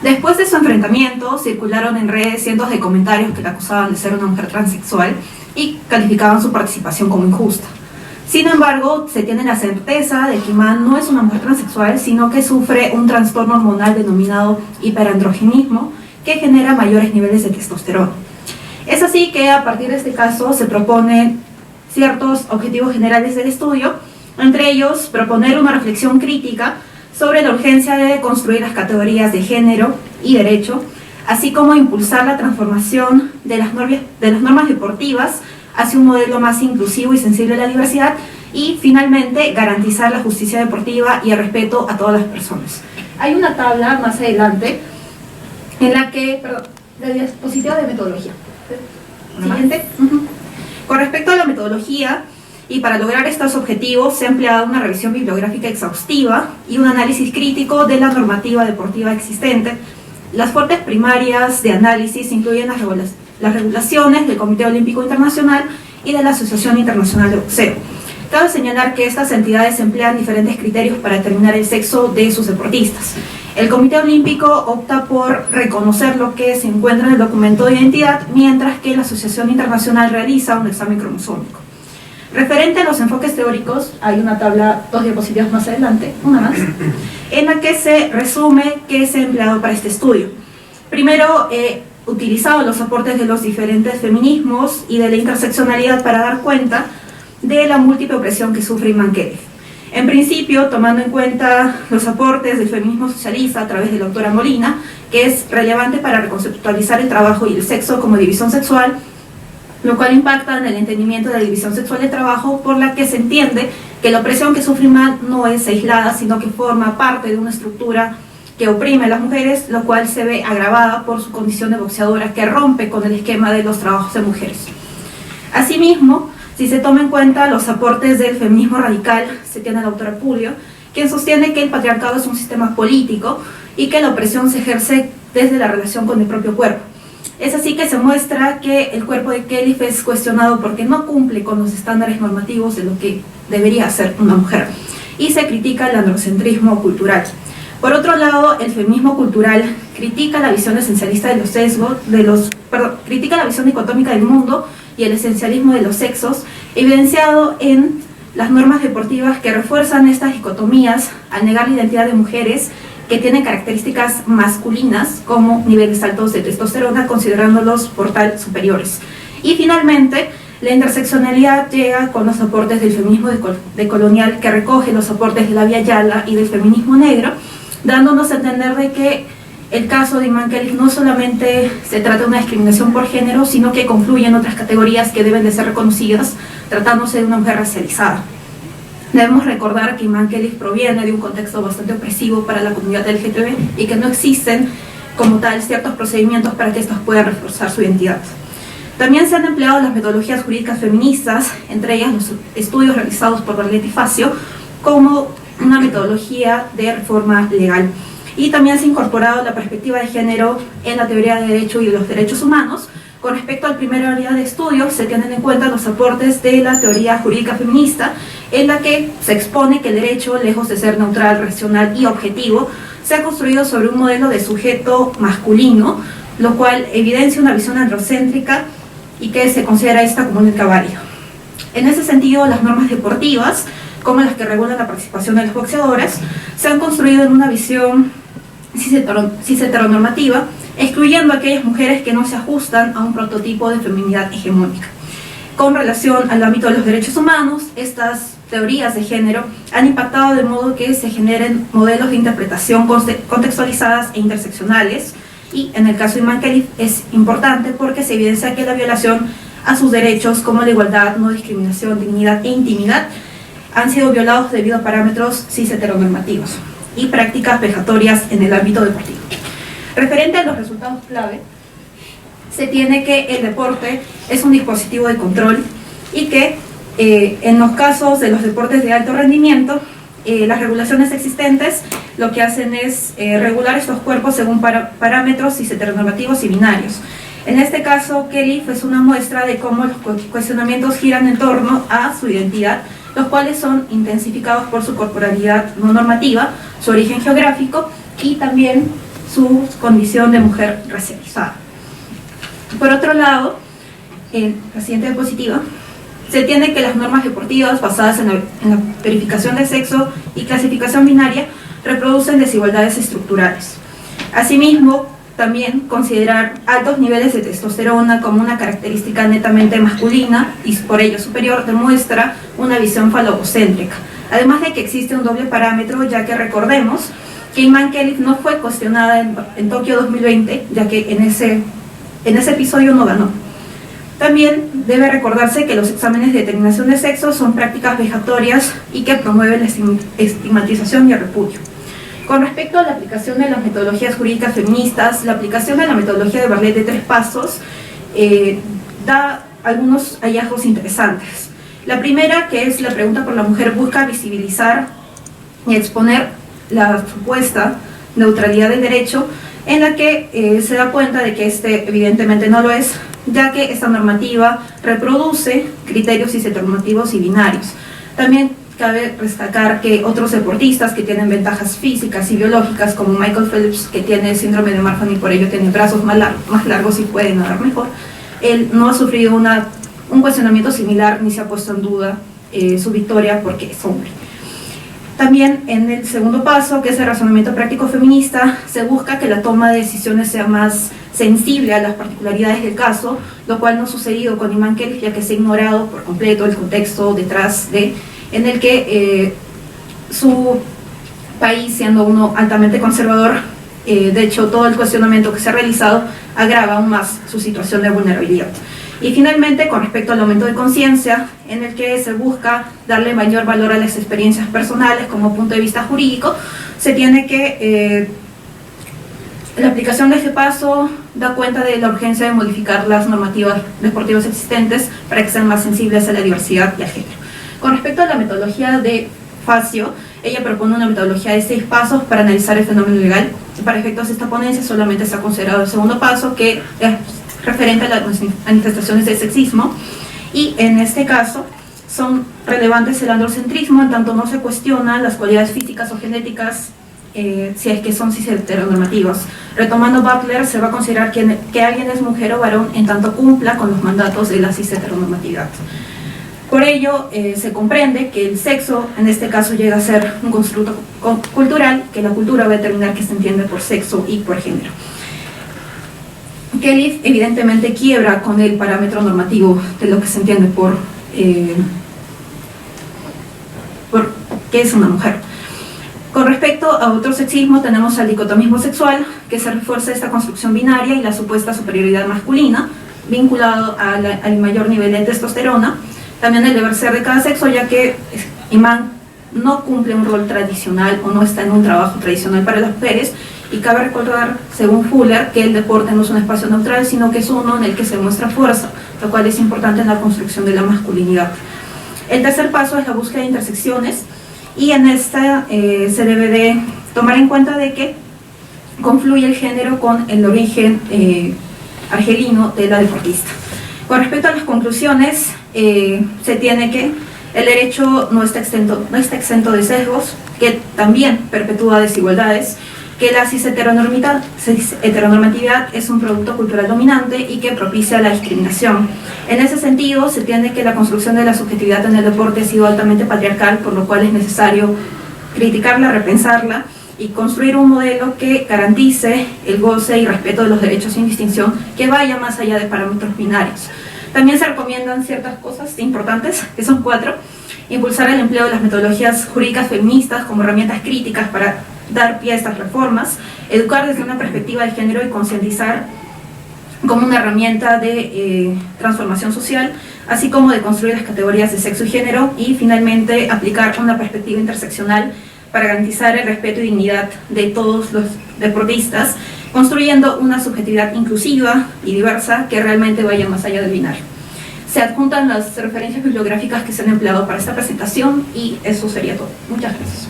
Después de su enfrentamiento, circularon en redes cientos de comentarios que la acusaban de ser una mujer transexual y calificaban su participación como injusta. Sin embargo, se tiene la certeza de que Iman no es una mujer transexual, sino que sufre un trastorno hormonal denominado hiperandrogenismo, que genera mayores niveles de testosterona. Es así que a partir de este caso se proponen ciertos objetivos generales del estudio, entre ellos proponer una reflexión crítica sobre la urgencia de construir las categorías de género y derecho, así como impulsar la transformación de las normas deportivas hacia un modelo más inclusivo y sensible a la diversidad, y finalmente garantizar la justicia deportiva y el respeto a todas las personas. Hay una tabla más adelante en la que, la diapositiva de metodología. Siguiente. Con respecto a la metodología, y para lograr estos objetivos se ha empleado una revisión bibliográfica exhaustiva y un análisis crítico de la normativa deportiva existente. Las fuentes primarias de análisis incluyen las regulaciones del Comité Olímpico Internacional y de la Asociación Internacional de Boxeo. Cabe señalar que estas entidades emplean diferentes criterios para determinar el sexo de sus deportistas. El Comité Olímpico opta por reconocer lo que se encuentra en el documento de identidad, mientras que la Asociación Internacional realiza un examen cromosómico. Referente a los enfoques teóricos, hay una tabla, 2 diapositivas más adelante, una más, en la que se resume qué se ha empleado para este estudio. Primero, utilizado los aportes de los diferentes feminismos y de la interseccionalidad para dar cuenta de la múltiple opresión que sufre Iman Kelly. En principio, tomando en cuenta los aportes del feminismo socialista a través de la autora Molina, que es relevante para reconceptualizar el trabajo y el sexo como división sexual, lo cual impacta en el entendimiento de la división sexual de trabajo, por la que se entiende que la opresión que sufre Iman no es aislada, sino que forma parte de una estructura que oprime a las mujeres, lo cual se ve agravada por su condición de boxeadora, que rompe con el esquema de los trabajos de mujeres. Asimismo, si se toma en cuenta los aportes del feminismo radical, se tiene a la autora Pulio, quien sostiene que el patriarcado es un sistema político y que la opresión se ejerce desde la relación con el propio cuerpo. Es así que se muestra que el cuerpo de Kelly es cuestionado porque no cumple con los estándares normativos de lo que debería ser una mujer, y se critica el androcentrismo cultural. Por otro lado, el feminismo cultural critica la visión esencialista de los sesgos, critica la visión dicotómica del mundo y el esencialismo de los sexos, evidenciado en las normas deportivas que refuerzan estas dicotomías al negar la identidad de mujeres que tienen características masculinas como niveles altos de testosterona, considerándolos por tal superiores. Y finalmente, la interseccionalidad llega con los aportes del feminismo decolonial, que recoge los aportes de la Via Yala y del feminismo negro, dándonos a entender de que el caso de Iman Khelif no solamente se trata de una discriminación por género, sino que confluye en otras categorías que deben de ser reconocidas, tratándose de una mujer racializada. Debemos recordar que Iman Khelif proviene de un contexto bastante opresivo para la comunidad LGTB y que no existen como tal ciertos procedimientos para que éstas puedan reforzar su identidad. También se han empleado las metodologías jurídicas feministas, entre ellas los estudios realizados por Barlett y Facio, como una metodología de reforma legal. Y también se ha incorporado la perspectiva de género en la teoría de derecho y de los derechos humanos. Con respecto al primer área de estudio, se tienen en cuenta los aportes de la teoría jurídica feminista, en la que se expone que el derecho, lejos de ser neutral, racional y objetivo, se ha construido sobre un modelo de sujeto masculino, lo cual evidencia una visión androcéntrica y que se considera esta como un válido. En ese sentido, las normas deportivas, como las que regulan la participación de las boxeadoras, se han construido en una visión cis-heteronormativa, excluyendo a aquellas mujeres que no se ajustan a un prototipo de feminidad hegemónica. Con relación al ámbito de los derechos humanos, estas teorías de género han impactado de modo que se generen modelos de interpretación contextualizadas e interseccionales, y en el caso de Iman Khelif es importante porque se evidencia que la violación a sus derechos como la igualdad, no discriminación, dignidad e intimidad han sido violados debido a parámetros cis-heteronormativos y prácticas vejatorias en el ámbito deportivo. Referente a los resultados clave, se tiene que el deporte es un dispositivo de control y que en los casos de los deportes de alto rendimiento, las regulaciones existentes lo que hacen es regular estos cuerpos según parámetros cis-heteronormativos y binarios. En este caso, Khelif es una muestra de cómo los cuestionamientos giran en torno a su identidad, los cuales son intensificados por su corporalidad no normativa, su origen geográfico y también su condición de mujer racializada. Por otro lado, en la siguiente diapositiva, se tiene que las normas deportivas basadas en la verificación de sexo y clasificación binaria reproducen desigualdades estructurales. Asimismo, también considerar altos niveles de testosterona como una característica netamente masculina y por ello superior demuestra una visión falocéntrica. Además de que existe un doble parámetro, ya que recordemos que Iman Khelif no fue cuestionada en Tokio 2020, ya que en ese episodio no ganó. También debe recordarse que los exámenes de determinación de sexo son prácticas vejatorias y que promueven la estigmatización y el repudio. Con respecto a la aplicación de las metodologías jurídicas feministas, la aplicación de la metodología de Barlett de 3 pasos da algunos hallazgos interesantes. La primera, que es la pregunta por la mujer, busca visibilizar y exponer la supuesta neutralidad del derecho, en la que se da cuenta de que este evidentemente no lo es, ya que esta normativa reproduce criterios cis-heteronormativos y binarios. También cabe destacar que otros deportistas que tienen ventajas físicas y biológicas, como Michael Phelps, que tiene síndrome de Marfan y por ello tiene brazos más largos y puede nadar mejor, él no ha sufrido un cuestionamiento similar ni se ha puesto en duda su victoria porque es hombre. También en el segundo paso, que es el razonamiento práctico feminista, se busca que la toma de decisiones sea más sensible a las particularidades del caso, lo cual no ha sucedido con Iman Khelif, ya que se ha ignorado por completo el contexto detrás de, en el que su país, siendo uno altamente conservador, de hecho todo el cuestionamiento que se ha realizado agrava aún más su situación de vulnerabilidad. Y finalmente, con respecto al aumento de conciencia, en el que se busca darle mayor valor a las experiencias personales como punto de vista jurídico, se tiene que la aplicación de este paso da cuenta de la urgencia de modificar las normativas deportivas existentes para que sean más sensibles a la diversidad y al género. Con respecto a la metodología de Facio, ella propone una metodología de 6 pasos para analizar el fenómeno legal. Para efectos de esta ponencia solamente se ha considerado el segundo paso, que es referente a las manifestaciones del sexismo, y en este caso son relevantes el androcentrismo, en tanto no se cuestionan las cualidades físicas o genéticas si es que son cis-heteronormativas. Retomando Butler, se va a considerar que alguien es mujer o varón en tanto cumpla con los mandatos de la cis-heteronormatividad. Por ello, se comprende que el sexo, en este caso, llega a ser un constructo cultural, que la cultura va a determinar qué se entiende por sexo y por género. Khelif evidentemente quiebra con el parámetro normativo de lo que se entiende por qué es una mujer. Con respecto a otro sexismo, tenemos al dicotomismo sexual, que se refuerza esta construcción binaria y la supuesta superioridad masculina, vinculado al mayor nivel de testosterona. También el deber ser de cada sexo, ya que imán no cumple un rol tradicional o no está en un trabajo tradicional para las mujeres, y cabe recordar, según Fuller, que el deporte no es un espacio neutral, sino que es uno en el que se muestra fuerza, lo cual es importante en la construcción de la masculinidad. El tercer paso es la búsqueda de intersecciones, y en esta se debe de tomar en cuenta de que confluye el género con el origen argelino de la deportista. Con respecto a las conclusiones, se tiene que el derecho no está exento de sesgos, que también perpetúa desigualdades, que la cisheteronormatividad es un producto cultural dominante y que propicia la discriminación. En ese sentido, se entiende que la construcción de la subjetividad en el deporte ha sido altamente patriarcal, por lo cual es necesario criticarla, repensarla y construir un modelo que garantice el goce y respeto de los derechos sin distinción, que vaya más allá de parámetros binarios. También se recomiendan ciertas cosas importantes, que son 4. Impulsar el empleo de las metodologías jurídicas feministas como herramientas críticas para dar pie a estas reformas, educar desde una perspectiva de género y concientizar como una herramienta de transformación social, así como de construir las categorías de sexo y género, y finalmente aplicar una perspectiva interseccional para garantizar el respeto y dignidad de todos los deportistas, construyendo una subjetividad inclusiva y diversa que realmente vaya más allá del binario. Se adjuntan las referencias bibliográficas que se han empleado para esta presentación y eso sería todo. Muchas gracias.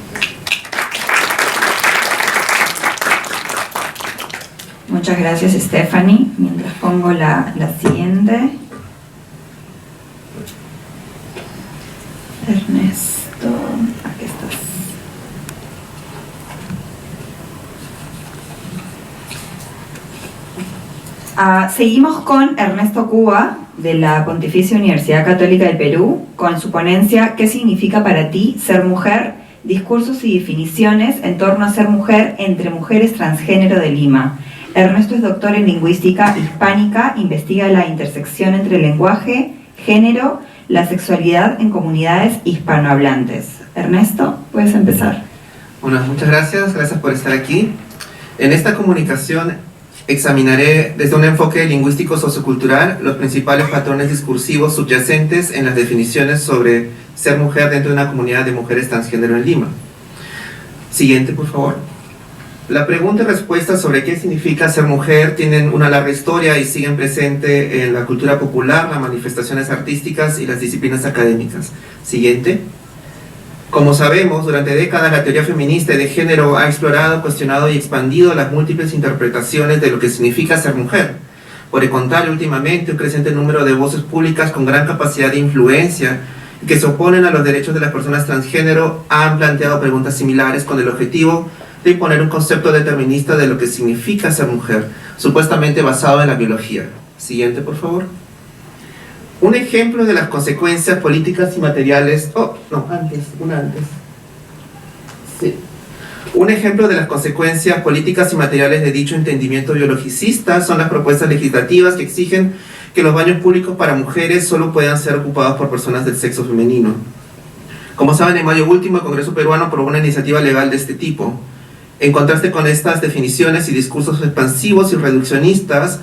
Muchas gracias, Stephanie. Mientras pongo la siguiente. Ernesto, aquí estás. Seguimos con Ernesto Cuba, de la Pontificia Universidad Católica del Perú, con su ponencia ¿Qué significa para ti ser mujer? Discursos y definiciones en torno a ser mujer entre mujeres transgénero de Lima. Ernesto es doctor en lingüística hispánica, investiga la intersección entre el lenguaje, género, la sexualidad en comunidades hispanohablantes. Ernesto, puedes empezar. Bueno, muchas gracias por estar aquí. En esta comunicación examinaré desde un enfoque lingüístico sociocultural los principales patrones discursivos subyacentes en las definiciones sobre ser mujer dentro de una comunidad de mujeres transgénero en Lima. Siguiente, por favor. La pregunta y respuesta sobre qué significa ser mujer tienen una larga historia y siguen presentes en la cultura popular, las manifestaciones artísticas y las disciplinas académicas. Siguiente. Como sabemos, durante décadas la teoría feminista y de género ha explorado, cuestionado y expandido las múltiples interpretaciones de lo que significa ser mujer. Por el contrario, últimamente un creciente número de voces públicas con gran capacidad de influencia que se oponen a los derechos de las personas transgénero han planteado preguntas similares con el objetivo de imponer un concepto determinista de lo que significa ser mujer, supuestamente basado en la biología. Siguiente, por favor. Un ejemplo de las consecuencias políticas y materiales... Un ejemplo de las consecuencias políticas y materiales de dicho entendimiento biologicista son las propuestas legislativas que exigen que los baños públicos para mujeres solo puedan ser ocupados por personas del sexo femenino. Como saben, en mayo último el Congreso peruano aprobó una iniciativa legal de este tipo. En contraste con estas definiciones y discursos expansivos y reduccionistas,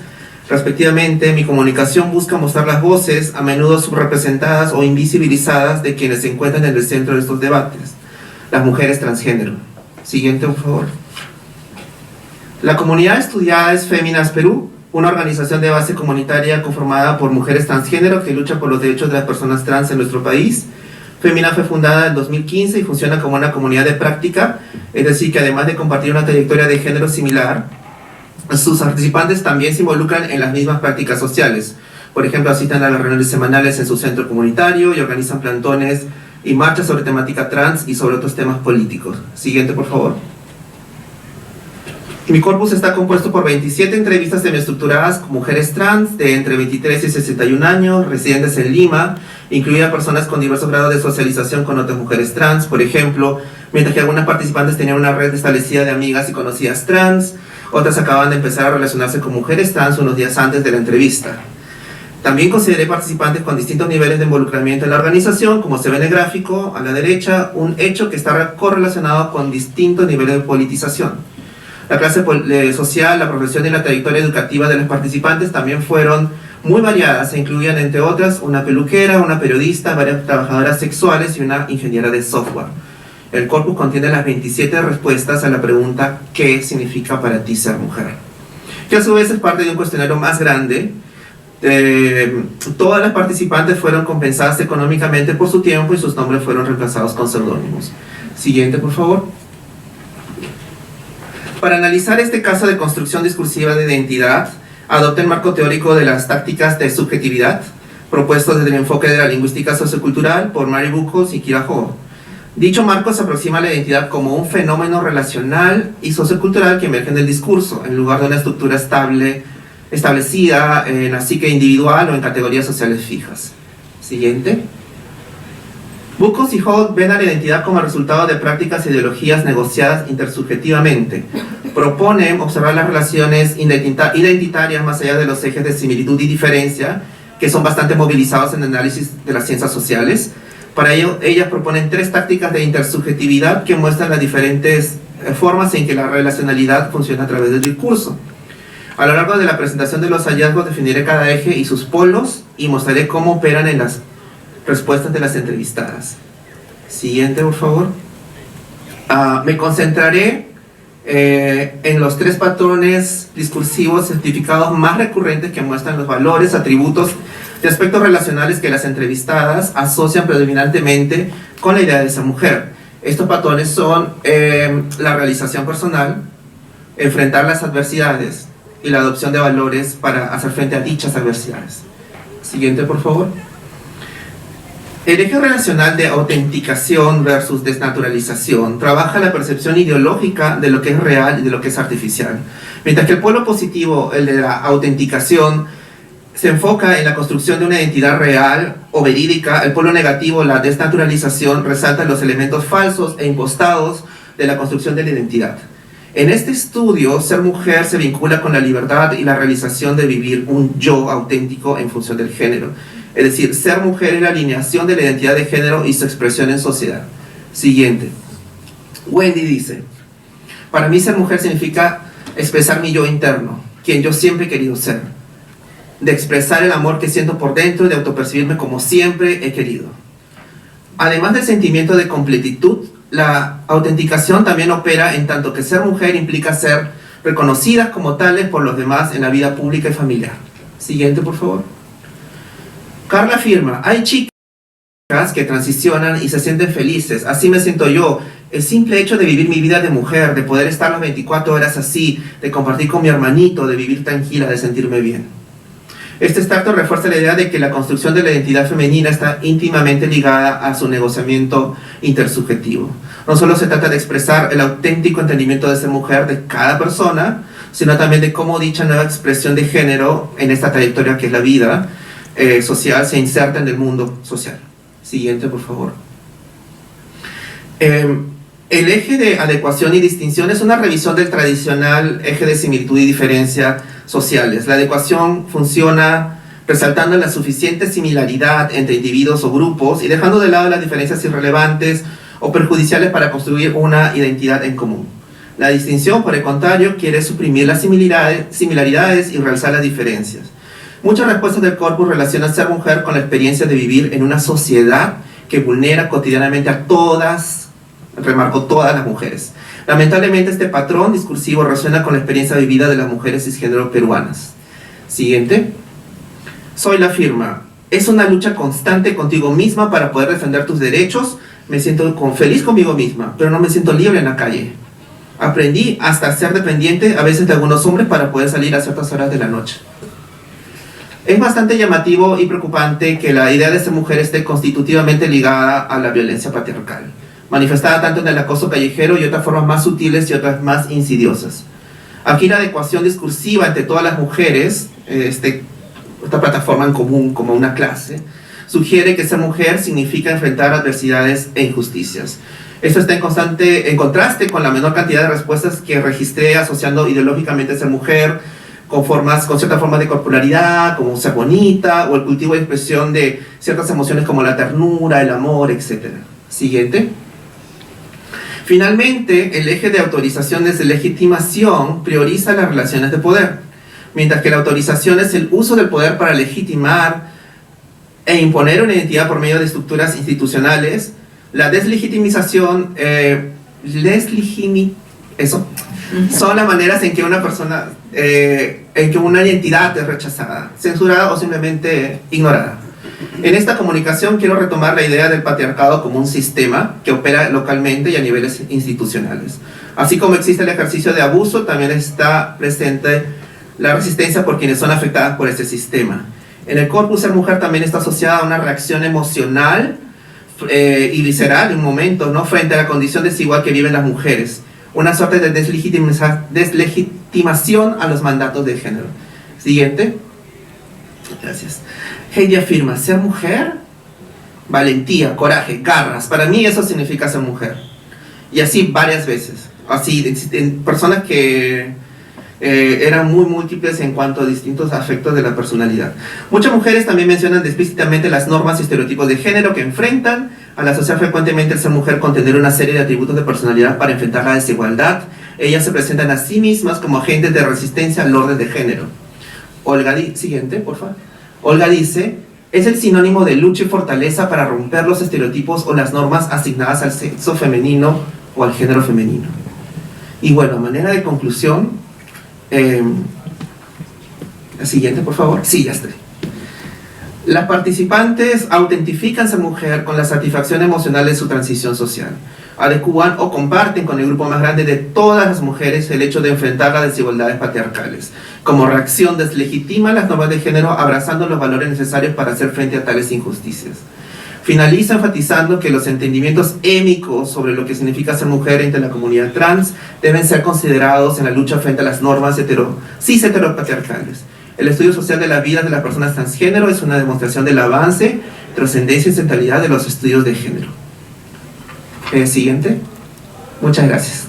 respectivamente, mi comunicación busca mostrar las voces, a menudo subrepresentadas o invisibilizadas, de quienes se encuentran en el centro de estos debates, las mujeres transgénero. Siguiente, por favor. La comunidad estudiada es Féminas Perú, una organización de base comunitaria conformada por mujeres transgénero que lucha por los derechos de las personas trans en nuestro país. Femina fue fundada en 2015 y funciona como una comunidad de práctica, es decir, que además de compartir una trayectoria de género similar, sus participantes también se involucran en las mismas prácticas sociales. Por ejemplo, asistan a las reuniones semanales en su centro comunitario y organizan plantones y marchas sobre temática trans y sobre otros temas políticos. Siguiente, por favor. Mi corpus está compuesto por 27 entrevistas semiestructuradas con mujeres trans de entre 23 y 61 años, residentes en Lima, incluidas personas con diversos grados de socialización con otras mujeres trans, por ejemplo, mientras que algunas participantes tenían una red establecida de amigas y conocidas trans, otras acaban de empezar a relacionarse con mujeres trans unos días antes de la entrevista. También consideré participantes con distintos niveles de involucramiento en la organización, como se ve en el gráfico a la derecha, un hecho que está correlacionado con distintos niveles de politización. La clase social, la profesión y la trayectoria educativa de los participantes también fueron muy variadas. Se incluían, entre otras, una peluquera, una periodista, varias trabajadoras sexuales y una ingeniera de software. El corpus contiene las 27 respuestas a la pregunta ¿qué significa para ti ser mujer?, que a su vez es parte de un cuestionario más grande. Todas las participantes fueron compensadas económicamente por su tiempo y sus nombres fueron reemplazados con seudónimos. Siguiente, por favor. Para analizar este caso de construcción discursiva de identidad, adopta el marco teórico de las tácticas de subjetividad, propuesto desde el enfoque de la lingüística sociocultural por Mary Buchholz y Kira Ho. Dicho marco se aproxima a la identidad como un fenómeno relacional y sociocultural que emerge del discurso, en lugar de una estructura establecida en la psique individual o en categorías sociales fijas. Siguiente. Buchholz y Ho ven a la identidad como el resultado de prácticas e ideologías negociadas intersubjetivamente. Proponen observar las relaciones identitarias más allá de los ejes de similitud y diferencia, que son bastante movilizados en el análisis de las ciencias sociales. Para ello, ellas proponen 3 tácticas de intersubjetividad que muestran las diferentes formas en que la relacionalidad funciona a través del discurso. A lo largo de la presentación de los hallazgos definiré cada eje y sus polos y mostraré cómo operan en las respuestas de las entrevistadas. Siguiente, por favor. Me concentraré en los 3 patrones discursivos certificados más recurrentes que muestran los valores, atributos de aspectos relacionales que las entrevistadas asocian predominantemente con la idea de ser mujer. Estos patrones son la realización personal, enfrentar las adversidades y la adopción de valores para hacer frente a dichas adversidades. Siguiente, por favor. El eje relacional de autenticación versus desnaturalización trabaja la percepción ideológica de lo que es real y de lo que es artificial. Mientras que el polo positivo, el de la autenticación, se enfoca en la construcción de una identidad real o verídica, el polo negativo, la desnaturalización, resalta los elementos falsos e impostados de la construcción de la identidad. En este estudio, ser mujer se vincula con la libertad y la realización de vivir un yo auténtico en función del género. Es decir, ser mujer es la alineación de la identidad de género y su expresión en sociedad. Siguiente. Wendy dice: para mí ser mujer significa expresar mi yo interno, quien yo siempre he querido ser, de expresar el amor que siento por dentro y de autopercibirme como siempre he querido. Además del sentimiento de completitud, la autenticación también opera en tanto que ser mujer implica ser reconocidas como tales por los demás en la vida pública y familiar. Siguiente, por favor. Carla afirma: hay chicas que transicionan y se sienten felices, así me siento yo. El simple hecho de vivir mi vida de mujer, de poder estar las 24 horas así, de compartir con mi hermanito, de vivir tranquila, de sentirme bien. Este extracto refuerza la idea de que la construcción de la identidad femenina está íntimamente ligada a su negociamiento intersubjetivo. No solo se trata de expresar el auténtico entendimiento de ser mujer de cada persona, sino también de cómo dicha nueva expresión de género en esta trayectoria que es la vida social se inserta en el mundo social. Siguiente, por favor. El eje de adecuación y distinción es una revisión del tradicional eje de similitud y diferencia sociales. La adecuación funciona resaltando la suficiente similaridad entre individuos o grupos y dejando de lado las diferencias irrelevantes o perjudiciales para construir una identidad en común. La distinción, por el contrario, quiere suprimir las similaridades y realzar las diferencias. Muchas respuestas del corpus relacionan ser mujer con la experiencia de vivir en una sociedad que vulnera cotidianamente a todas, remarco, todas las mujeres. Lamentablemente este patrón discursivo resuena con la experiencia vivida de las mujeres cisgénero peruanas. Siguiente. Soy la firma. Es una lucha constante contigo misma para poder defender tus derechos. Me siento feliz conmigo misma, pero no me siento libre en la calle. Aprendí hasta ser dependiente a veces de algunos hombres para poder salir a ciertas horas de la noche. Es bastante llamativo y preocupante que la idea de ser mujer esté constitutivamente ligada a la violencia patriarcal, manifestada tanto en el acoso callejero y otras formas más sutiles y otras más insidiosas. Aquí la adecuación discursiva entre todas las mujeres, esta plataforma en común como una clase, sugiere que ser mujer significa enfrentar adversidades e injusticias. Esto está en contraste con la menor cantidad de respuestas que registré asociando ideológicamente ser mujer con cierta forma de corporalidad, como ser bonita, o el cultivo y expresión de ciertas emociones como la ternura, el amor, etc. Siguiente. Finalmente, el eje de autorización desde legitimación prioriza las relaciones de poder, mientras que la autorización es el uso del poder para legitimar e imponer una identidad por medio de estructuras institucionales. La deslegitimización, son las maneras en que una persona, en que una identidad es rechazada, censurada o simplemente ignorada. En esta comunicación quiero retomar la idea del patriarcado como un sistema que opera localmente y a niveles institucionales. Así como existe el ejercicio de abuso, también está presente la resistencia por quienes son afectadas por este sistema. En el corpus ser mujer también está asociada a una reacción emocional y visceral en un momento, ¿no?, frente a la condición desigual que viven las mujeres. Una suerte de deslegitimación a los mandatos de género. Siguiente. Gracias. Heidi afirma, ser mujer, valentía, coraje, garras. Para mí eso significa ser mujer. Y así varias veces. Así, en personas que eran muy múltiples en cuanto a distintos aspectos de la personalidad. Muchas mujeres también mencionan explícitamente las normas y estereotipos de género que enfrentan al asociar frecuentemente el ser mujer con tener una serie de atributos de personalidad para enfrentar la desigualdad. Ellas se presentan a sí mismas como agentes de resistencia al orden de género. Siguiente, por favor. Olga dice, es el sinónimo de lucha y fortaleza para romper los estereotipos o las normas asignadas al sexo femenino o al género femenino. Y bueno, a manera de conclusión, la siguiente, por favor. Sí, ya estoy. Las participantes autentifican ser mujer con la satisfacción emocional de su transición social. Adecúan o comparten con el grupo más grande de todas las mujeres el hecho de enfrentar las desigualdades patriarcales. Como reacción, deslegitiman las normas de género abrazando los valores necesarios para hacer frente a tales injusticias. Finaliza enfatizando que los entendimientos émicos sobre lo que significa ser mujer entre la comunidad trans deben ser considerados en la lucha frente a las normas cis-heteropatriarcales. El estudio social de la vida de las personas transgénero es una demostración del avance, trascendencia y centralidad de los estudios de género. Siguiente. Muchas gracias.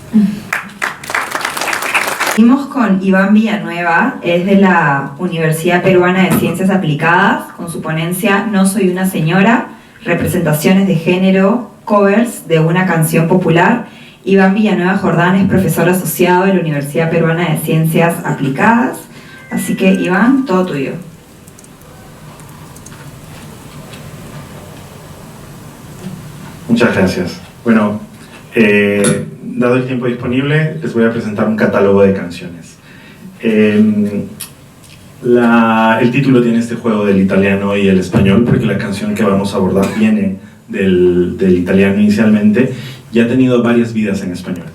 Seguimos con Iván Villanueva, es de la Universidad Peruana de Ciencias Aplicadas, con su ponencia No soy una señora, representaciones de género, covers de una canción popular. Iván Villanueva Jordán es profesor asociado de la Universidad Peruana de Ciencias Aplicadas. Así que, Iván, todo tuyo. Muchas gracias. Bueno, dado el tiempo disponible, les voy a presentar un catálogo de canciones. El título tiene este juego del italiano y el español, porque la canción que vamos a abordar viene del italiano inicialmente y ha tenido varias vidas en español.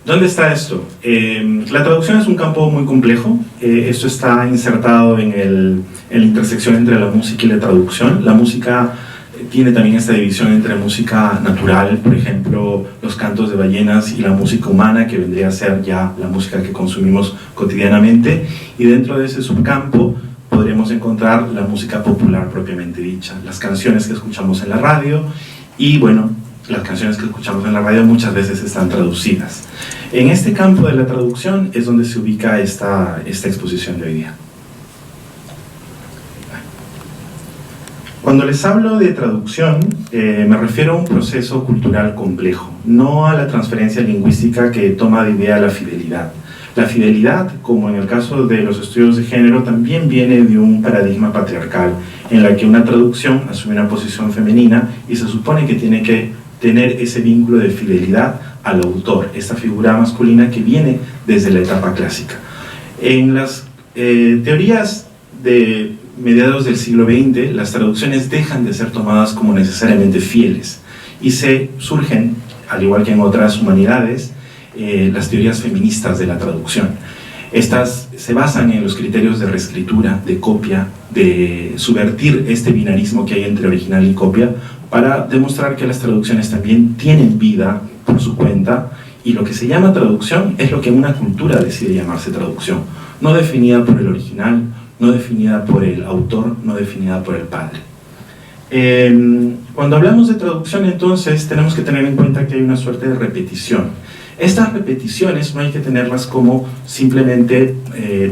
¿Dónde está esto? La traducción es un campo muy complejo. Esto está insertado en la intersección entre la música y la traducción. La música tiene también esta división entre música natural, por ejemplo, los cantos de ballenas, y la música humana, que vendría a ser ya la música que consumimos cotidianamente. Y dentro de ese subcampo podremos encontrar la música popular propiamente dicha, las canciones que escuchamos en la radio, y bueno, las canciones que escuchamos en la radio muchas veces están traducidas. En este campo de la traducción es donde se ubica esta exposición de hoy día. Cuando les hablo de traducción, me refiero a un proceso cultural complejo, no a la transferencia lingüística que toma de idea la fidelidad. La fidelidad, como en el caso de los estudios de género, también viene de un paradigma patriarcal, en la que una traducción asume una posición femenina y se supone que tiene que tener ese vínculo de fidelidad al autor, esta figura masculina que viene desde la etapa clásica. En las teorías de mediados del siglo XX, las traducciones dejan de ser tomadas como necesariamente fieles y se surgen, al igual que en otras humanidades, las teorías feministas de la traducción. Estas se basan en los criterios de reescritura, de copia, de subvertir este binarismo que hay entre original y copia, para demostrar que las traducciones también tienen vida por su cuenta, y lo que se llama traducción es lo que una cultura decide llamarse traducción, no definida por el original, no definida por el autor, no definida por el padre. Cuando hablamos de traducción, entonces, tenemos que tener en cuenta que hay una suerte de repetición. Estas repeticiones no hay que tenerlas como simplemente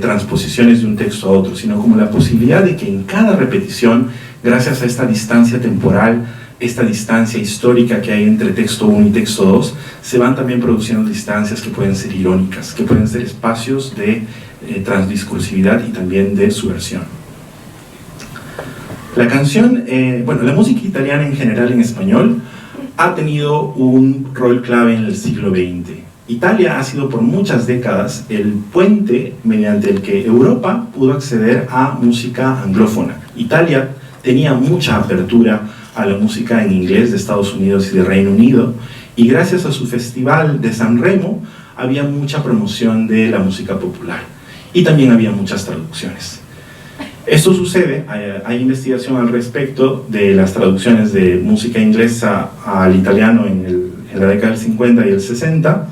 transposiciones de un texto a otro, sino como la posibilidad de que en cada repetición, gracias a esta distancia temporal, esta distancia histórica que hay entre texto 1 y texto 2, se van también produciendo distancias que pueden ser irónicas, que pueden ser espacios de transdiscursividad y también de subversión. La canción, la música italiana en general en español ha tenido un rol clave en el siglo XX. Italia ha sido por muchas décadas el puente mediante el que Europa pudo acceder a música anglófona. Italia tenía mucha apertura a la música en inglés de Estados Unidos y de Reino Unido, y gracias a su festival de San Remo había mucha promoción de la música popular, y también había muchas traducciones. Esto sucede, hay investigación al respecto de las traducciones de música inglesa al italiano en la década del 50 y el 60,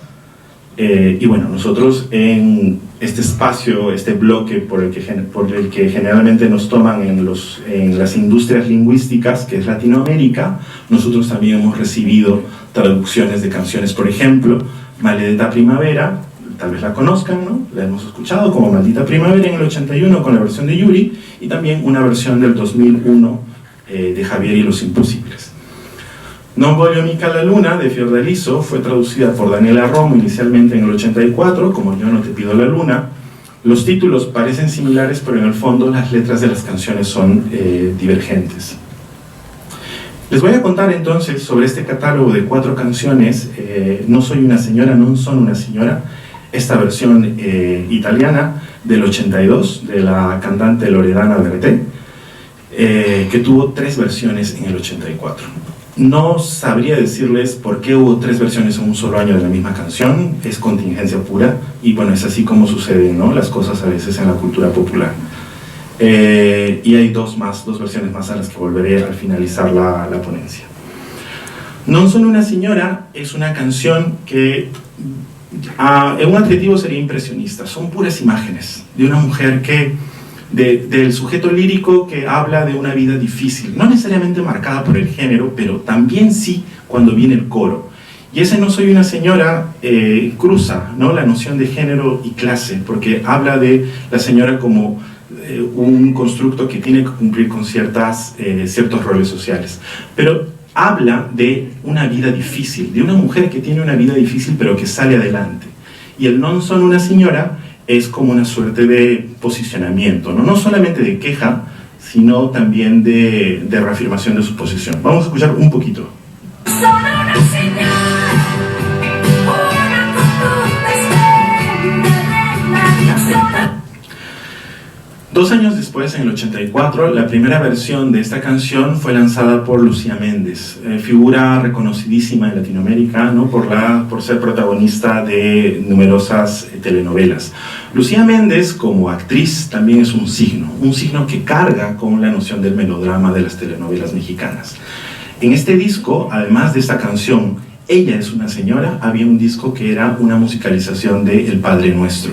y bueno, nosotros en este espacio, este bloque por el que generalmente nos toman en las industrias lingüísticas, que es Latinoamérica, nosotros también hemos recibido traducciones de canciones, por ejemplo, Maledetta Primavera, tal vez la conozcan, ¿no? La hemos escuchado como Maldita Primavera en el 81 con la versión de Yuri, y también una versión del 2001 de Javier y los Imposibles. Non voglio mica la luna, de Fiordaliso, fue traducida por Daniela Romo inicialmente en el 84 como Yo no te pido la luna. Los títulos parecen similares, pero en el fondo las letras de las canciones son divergentes. Les voy a contar entonces sobre este catálogo de 4 canciones, No soy una señora, non sono una señora, esta versión italiana del 82 de la cantante Loredana Berté, que tuvo 3 versiones en el 84. No sabría decirles por qué hubo 3 versiones en un solo año de la misma canción, es contingencia pura, y bueno, es así como suceden, ¿no?, las cosas a veces en la cultura popular. Y hay dos versiones más a las que volveré al finalizar la ponencia. Non sono una señora es una canción que en un adjetivo sería impresionista. Son puras imágenes de una mujer del sujeto lírico que habla de una vida difícil, no necesariamente marcada por el género, pero también sí cuando viene el coro. Y ese No soy una señora cruza, ¿no?, la noción de género y clase, porque habla de la señora como un constructo que tiene que cumplir con ciertos roles sociales. Pero habla de una vida difícil, de una mujer que tiene una vida difícil pero que sale adelante. Y el non sono una señora es como una suerte de posicionamiento, no solamente de queja, sino también de reafirmación de su posición. Vamos a escuchar un poquito. Dos años después, en el 84, la primera versión de esta canción fue lanzada por Lucía Méndez, figura reconocidísima en Latinoamérica, ¿no?, por ser protagonista de numerosas telenovelas. Lucía Méndez, como actriz, también es un signo que carga con la noción del melodrama de las telenovelas mexicanas. En este disco, además de esta canción, Ella es una señora, había un disco que era una musicalización de El Padre Nuestro,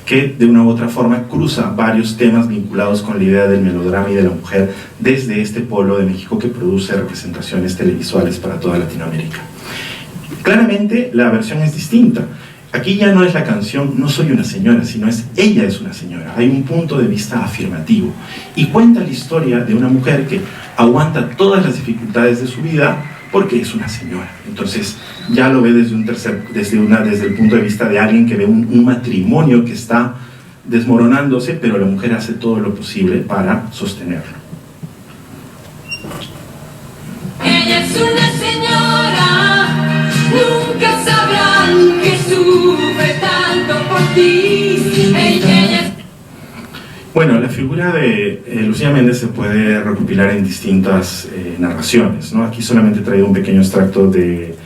que de una u otra forma cruza varios temas vinculados con la idea del melodrama y de la mujer desde este polo de México que produce representaciones televisuales para toda Latinoamérica. Claramente la versión es distinta. Aquí ya no es la canción No soy una señora, sino es Ella es una señora. Hay un punto de vista afirmativo y cuenta la historia de una mujer que aguanta todas las dificultades de su vida porque es una señora. Entonces ya lo ve desde el punto de vista de alguien que ve un matrimonio que está desmoronándose, pero la mujer hace todo lo posible para sostenerlo. Ella es una señora, nunca sabrán que sufre tanto por ti. Ella es... Bueno, la figura de Lucía Méndez se puede recopilar en distintas narraciones, ¿no? Aquí solamente he traído un pequeño extracto del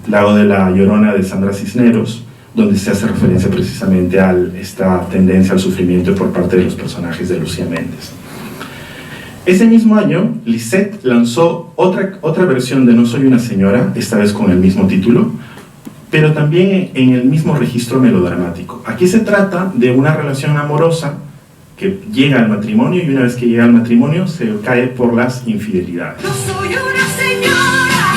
Lago de la Llorona de Sandra Cisneros, donde se hace referencia precisamente a esta tendencia al sufrimiento por parte de los personajes de Lucía Méndez. Ese mismo año, Lisette lanzó otra versión de No soy una señora, esta vez con el mismo título, pero también en el mismo registro melodramático. Aquí se trata de una relación amorosa que llega al matrimonio, y una vez que llega al matrimonio se cae por las infidelidades. No soy una señora,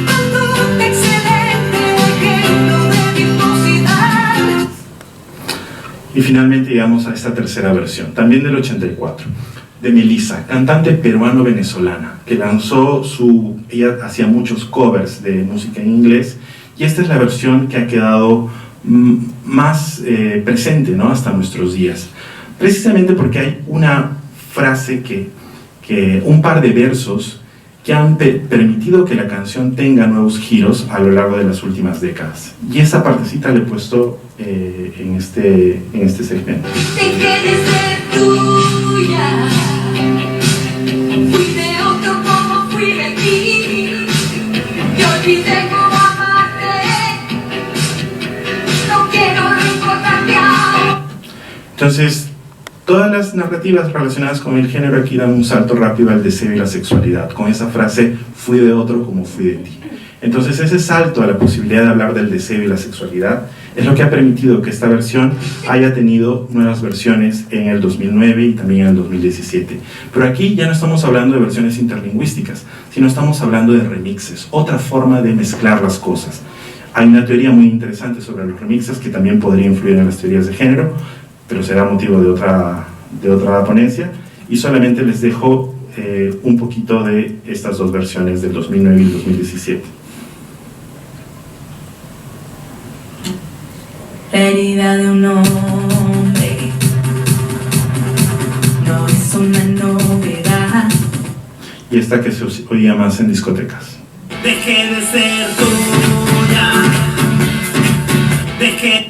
conducta excelente, Y finalmente llegamos a esta tercera versión, también del 84, de Melissa, cantante peruano-venezolana, que lanzó ella hacía muchos covers de música en inglés, y esta es la versión que ha quedado más presente, ¿no?, hasta nuestros días. Precisamente porque hay una frase un par de versos que han permitido que la canción tenga nuevos giros a lo largo de las últimas décadas. Y esa partecita la he puesto en este segmento. Dejé de ser tuya, fui de otro como fui de ti, y olvidé cómo amarte, no quiero recordarte ahora. Entonces, todas las narrativas relacionadas con el género aquí dan un salto rápido al deseo y la sexualidad, con esa frase, fui de otro como fui de ti. Entonces ese salto a la posibilidad de hablar del deseo y la sexualidad es lo que ha permitido que esta versión haya tenido nuevas versiones en el 2009 y también en el 2017. Pero aquí ya no estamos hablando de versiones interlingüísticas, sino estamos hablando de remixes, otra forma de mezclar las cosas. Hay una teoría muy interesante sobre los remixes que también podría influir en las teorías de género, pero será motivo de otra ponencia, y solamente les dejo un poquito de estas dos versiones del 2009 y el 2017. La herida de un hombre no es una novedad. Y esta que se oía más en discotecas. Dejé de ser tuya, dejé.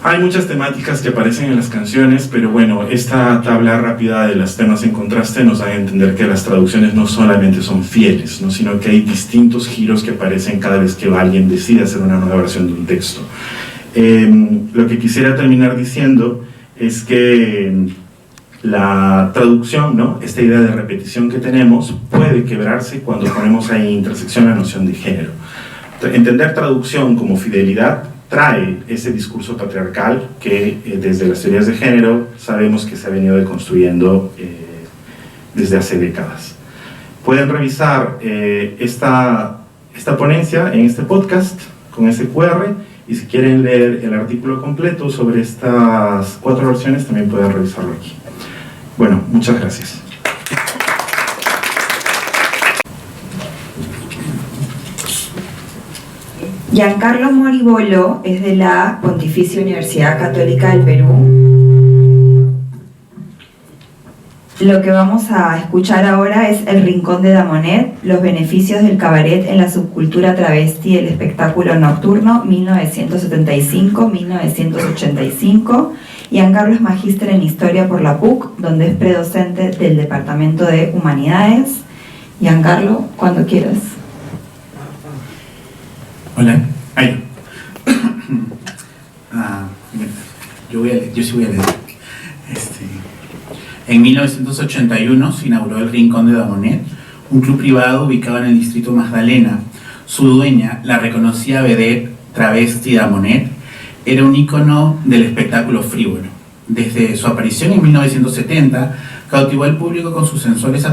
Hay muchas temáticas que aparecen en las canciones, pero bueno, esta tabla rápida de los temas en contraste nos da a entender que las traducciones no solamente son fieles, ¿no?, sino que hay distintos giros que aparecen cada vez que alguien decide hacer una nueva versión de un texto. Lo que quisiera terminar diciendo es que la traducción, ¿no?, esta idea de repetición que tenemos, puede quebrarse cuando ponemos ahí en intersección la noción de género. Entender traducción como fidelidad trae ese discurso patriarcal que desde las teorías de género sabemos que se ha venido deconstruyendo desde hace décadas. Pueden revisar esta ponencia en este podcast con ese QR, y si quieren leer el artículo completo sobre estas 4 versiones también pueden revisarlo aquí. Bueno, muchas gracias. Giancarlo Moribolo es de la Pontificia Universidad Católica del Perú. Lo que vamos a escuchar ahora es El Rincón de Damonet, los beneficios del cabaret en la subcultura travesti del espectáculo nocturno, 1975-1985. Giancarlo es magíster en Historia por la PUC, donde es predocente del Departamento de Humanidades. Giancarlo, cuando quieras. Hola. Yo sí voy a leer. En 1981 se inauguró el Rincón de Damonet, un club privado ubicado en el distrito Magdalena. Su dueña, la reconocida vedette travesti Damonet, era un ícono del espectáculo frívolo. Desde su aparición en 1970, cautivó al público con sus sensuales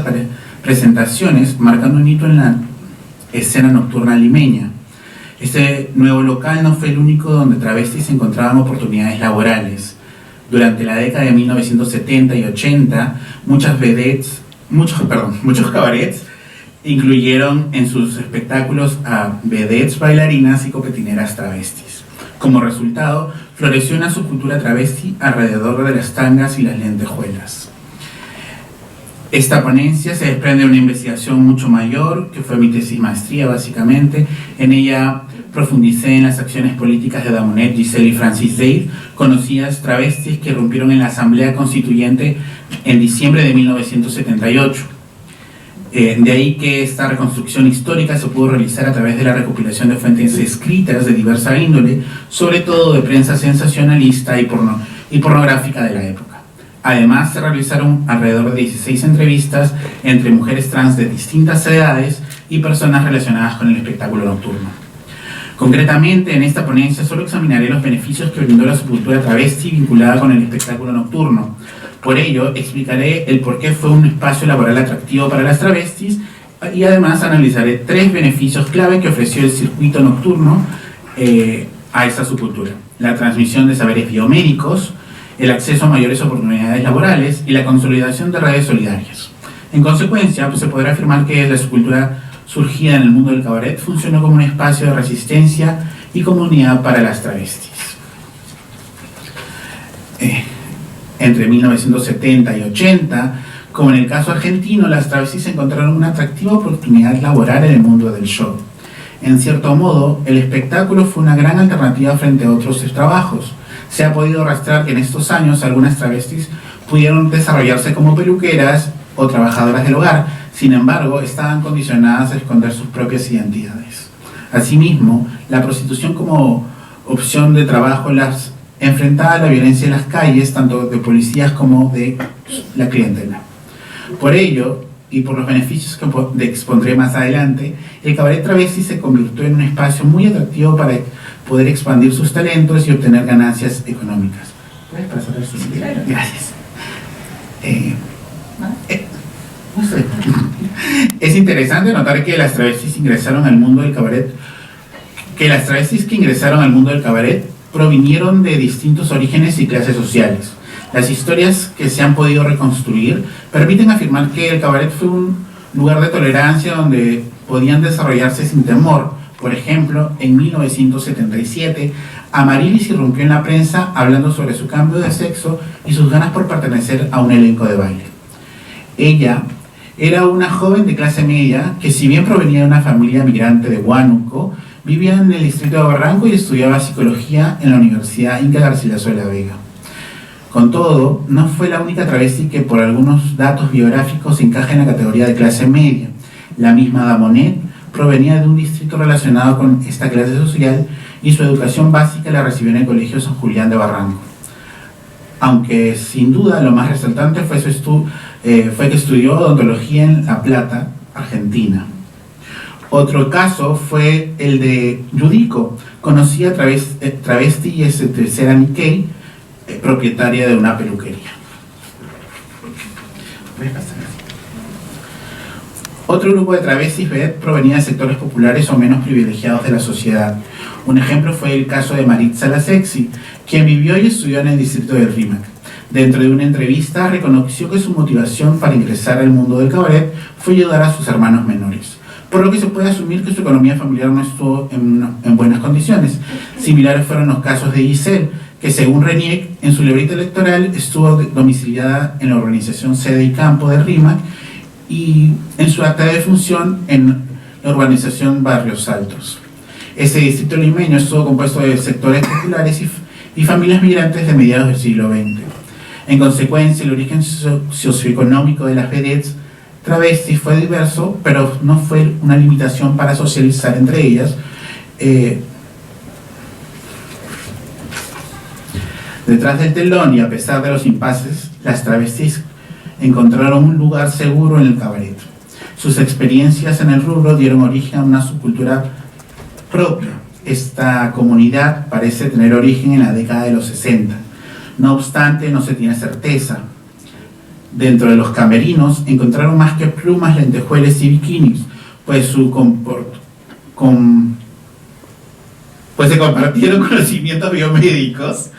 presentaciones, marcando un hito en la escena nocturna limeña. Este nuevo local no fue el único donde travestis encontraban oportunidades laborales. Durante la década de 1970 y 80, muchos cabarets incluyeron en sus espectáculos a vedettes, bailarinas y copetineras travestis. Como resultado, floreció una subcultura travesti alrededor de las tangas y las lentejuelas. Esta ponencia se desprende de una investigación mucho mayor, que fue mi tesis maestría básicamente. En ella profundicé en las acciones políticas de Damonet, Giselle y Francis Dade, conocidas travestis que irrumpieron en la Asamblea Constituyente en diciembre de 1978. De ahí que esta reconstrucción histórica se pudo realizar a través de la recopilación de fuentes escritas de diversa índole, sobre todo de prensa sensacionalista y pornográfica de la época. Además, se realizaron alrededor de 16 entrevistas entre mujeres trans de distintas edades y personas relacionadas con el espectáculo nocturno. Concretamente, en esta ponencia solo examinaré los beneficios que brindó la subcultura travesti vinculada con el espectáculo nocturno. Por ello, explicaré el por qué fue un espacio laboral atractivo para las travestis y además analizaré 3 beneficios clave que ofreció el circuito nocturno a esta subcultura. la transmisión de saberes biomédicos, el acceso a mayores oportunidades laborales y la consolidación de redes solidarias. En consecuencia, pues, se podrá afirmar que la subcultura surgida en el mundo del cabaret funcionó como un espacio de resistencia y comunidad para las travestis. Entre 1970 y 80, como en el caso argentino, las travestis encontraron una atractiva oportunidad laboral en el mundo del show. En cierto modo, el espectáculo fue una gran alternativa frente a otros trabajos. Se ha podido rastrear que en estos años algunas travestis pudieron desarrollarse como peluqueras o trabajadoras del hogar, sin embargo, estaban condicionadas a esconder sus propias identidades. Asimismo, la prostitución como opción de trabajo las enfrentaba a la violencia en las calles, tanto de policías como de la clientela. Por ello, y por los beneficios que expondré más adelante, el cabaret travesti se convirtió en un espacio muy atractivo para poder expandir sus talentos y obtener ganancias económicas. ¿Puedes pasar el siguiente? Claro. Gracias. No sé. Es interesante notar que las travestis ingresaron al mundo del cabaret, provinieron de distintos orígenes y clases sociales. Las historias que se han podido reconstruir permiten afirmar que el cabaret fue un lugar de tolerancia donde podían desarrollarse sin temor. Por ejemplo, en 1977, Amarilis irrumpió en la prensa hablando sobre su cambio de sexo y sus ganas por pertenecer a un elenco de baile. Ella era una joven de clase media que, si bien provenía de una familia migrante de Huánuco, vivía en el distrito de Barranco y estudiaba psicología en la Universidad Inca Garcilaso de la Vega. Con todo, no fue la única travesti que por algunos datos biográficos encaja en la categoría de clase media. La misma Damonet provenía de un distrito relacionado con esta clase social y su educación básica la recibió en el Colegio San Julián de Barranco. Aunque sin duda lo más resaltante fue que estudió odontología en La Plata, Argentina. Otro caso fue el de Yudico, conocida travesti y tercera Nikkei, propietaria de una peluquería. Otro grupo de travestis provenía de sectores populares o menos privilegiados de la sociedad. Un ejemplo fue el caso de Maritza la Sexy, quien vivió y estudió en el distrito del Rímac. Dentro de una entrevista reconoció que su motivación para ingresar al mundo del cabaret fue ayudar a sus hermanos menores, por lo que se puede asumir que su economía familiar no estuvo en buenas condiciones. Similares fueron los casos de Giselle, que según Reniec, en su libreta electoral estuvo domiciliada en la organización Sede y Campo de Rímac y en su acta de defunción en la urbanización Barrios Altos. Este distrito limeño estuvo compuesto de sectores populares y familias migrantes de mediados del siglo XX. En consecuencia, el origen socioeconómico de las vedettes travestis fue diverso, pero no fue una limitación para socializar entre ellas. Detrás del telón y a pesar de los impases, las travestis encontraron un lugar seguro en el cabaret. Sus experiencias en el rubro dieron origen a una subcultura propia. Esta comunidad parece tener origen en la década de los 60. No obstante, no se tiene certeza. Dentro de los camerinos encontraron más que plumas, lentejuelas y bikinis, pues se compartieron conocimientos biomédicos,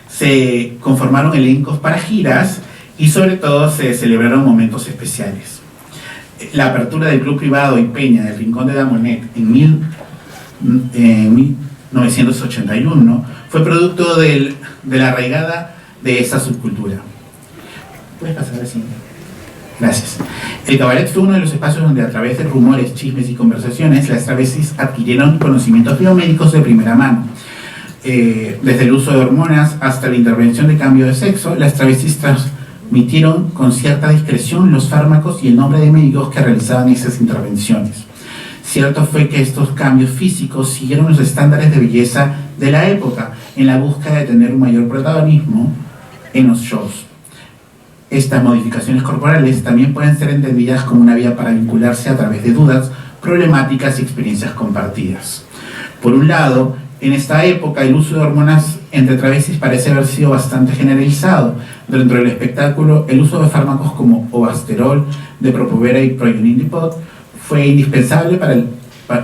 se conformaron elencos para giras y sobre todo se celebraron momentos especiales. La apertura del club privado y peña del Rincón de Damonet en 1981 fue producto de la arraigada de esta subcultura. ¿Puedes pasar al siguiente? Gracias. El cabaret fue uno de los espacios donde a través de rumores, chismes y conversaciones las travestis adquirieron conocimientos biomédicos de primera mano. Desde el uso de hormonas hasta la intervención de cambio de sexo, las travestis transmitieron con cierta discreción los fármacos y el nombre de médicos que realizaban esas intervenciones. Cierto fue que estos cambios físicos siguieron los estándares de belleza de la época en la búsqueda de tener un mayor protagonismo en los shows. Estas modificaciones corporales también pueden ser entendidas como una vía para vincularse a través de dudas, problemáticas y experiencias compartidas. Por un lado, en esta época el uso de hormonas entre travestis parece haber sido bastante generalizado. Dentro del espectáculo, el uso de fármacos como Ovasterol, Depo-Provera y Proionidipod fue indispensable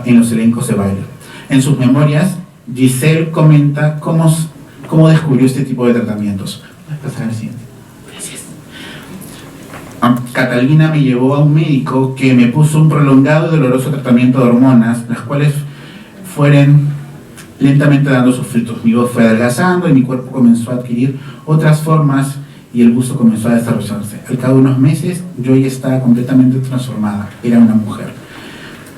en los elencos de baile. En sus memorias, Giselle comenta cómo descubrió este tipo de tratamientos. ¿Puedes pasar al siguiente? Gracias. Catalina me llevó a un médico que me puso un prolongado y doloroso tratamiento de hormonas, las cuales fueron lentamente dando sus frutos. Mi voz fue adelgazando y mi cuerpo comenzó a adquirir otras formas y el busto comenzó a desarrollarse. Al cabo de unos meses yo ya estaba completamente transformada, era una mujer.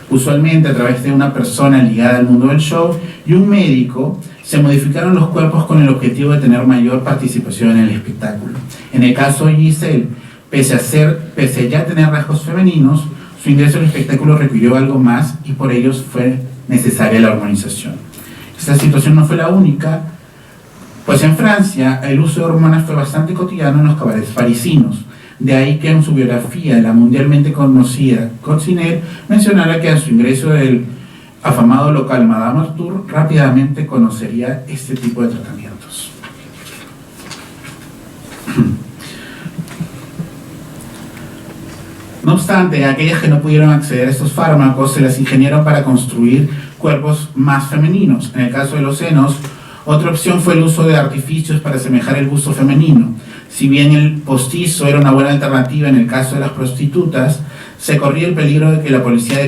Usualmente a través de una persona ligada al mundo del show y un médico se modificaron los cuerpos con el objetivo de tener mayor participación en el espectáculo. En el caso de Giselle, pese a ya tener rasgos femeninos, su ingreso al espectáculo requirió algo más y por ello fue necesaria la hormonización. Esta situación no fue la única, pues en Francia el uso de hormonas fue bastante cotidiano en los cabarets parisinos. De ahí que en su biografía, la mundialmente conocida Coccinelle mencionara que a su ingreso del afamado local Madame Arthur rápidamente conocería este tipo de tratamientos. No obstante, aquellas que no pudieron acceder a estos fármacos se las ingeniaron para construir cuerpos más femeninos. En el caso de los senos, otra opción fue el uso de artificios para asemejar el busto femenino. Si bien el postizo era una buena alternativa en el caso de las prostitutas, se corría el peligro de que la policía las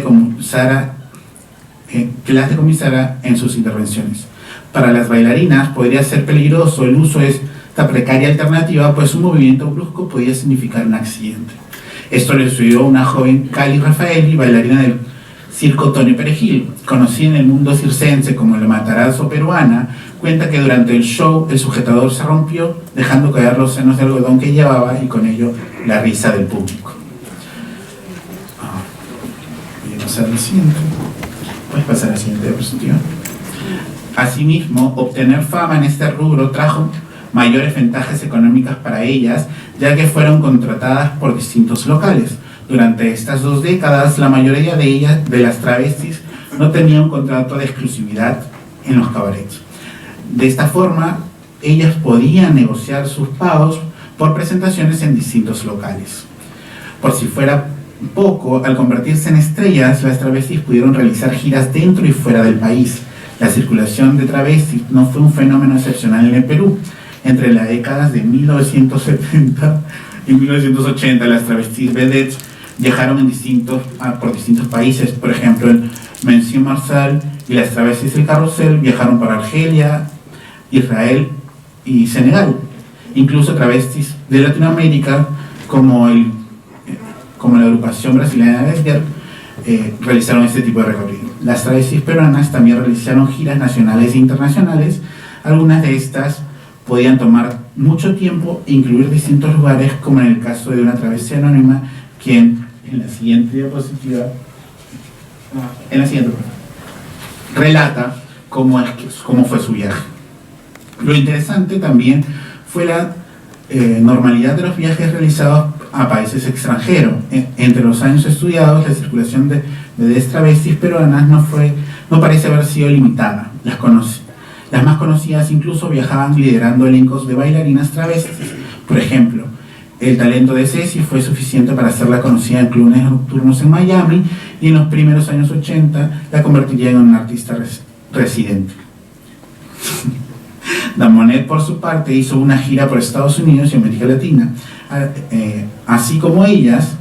decomisara en sus intervenciones. Para las bailarinas podría ser peligroso el uso de esta precaria alternativa, pues un movimiento brusco podía significar un accidente. Esto le sucedió a una joven Cali Raffaelli, bailarina del circo Tony Perejil, conocida en el mundo circense como la Matarazzo peruana. Cuenta que durante el show el sujetador se rompió, dejando caer los senos de algodón que llevaba y con ello la risa del público. Voy a pasar al siguiente. Puedes pasar al siguiente diapositiva. Asimismo, obtener fama en este rubro trajo mayores ventajas económicas para ellas, ya que fueron contratadas por distintos locales. Durante estas 2 décadas, la mayoría de ellas, de las travestis, no tenía un contrato de exclusividad en los cabarets. De esta forma, ellas podían negociar sus pagos por presentaciones en distintos locales. Por si fuera poco, al convertirse en estrellas, las travestis pudieron realizar giras dentro y fuera del país. La circulación de travestis no fue un fenómeno excepcional en el Perú. Entre las décadas de 1970 y 1980, las travestis vedettes viajaron por distintos países. Por ejemplo, el Monsieur Marcel y las travestis del Carrusel viajaron para Argelia, Israel y Senegal. Incluso travestis de Latinoamérica, como la agrupación brasileña de Esger, realizaron este tipo de recorrido. Las travestis peruanas también realizaron giras nacionales e internacionales. Algunas de estas podían tomar mucho tiempo e incluir distintos lugares, como en el caso de una travesti anónima, quien en la siguiente diapositiva, relata cómo fue su viaje. Lo interesante también fue la normalidad de los viajes realizados a países extranjeros. Entre los años estudiados, la circulación de travestis peruanas no parece haber sido limitada. Las más conocidas incluso viajaban liderando elencos de bailarinas travestis. Por ejemplo, el talento de Ceci fue suficiente para hacerla conocida en clubes nocturnos en Miami, y en los primeros años 80 la convertiría en una artista residente. Damonet, por su parte, hizo una gira por Estados Unidos y América Latina. Así como ellas,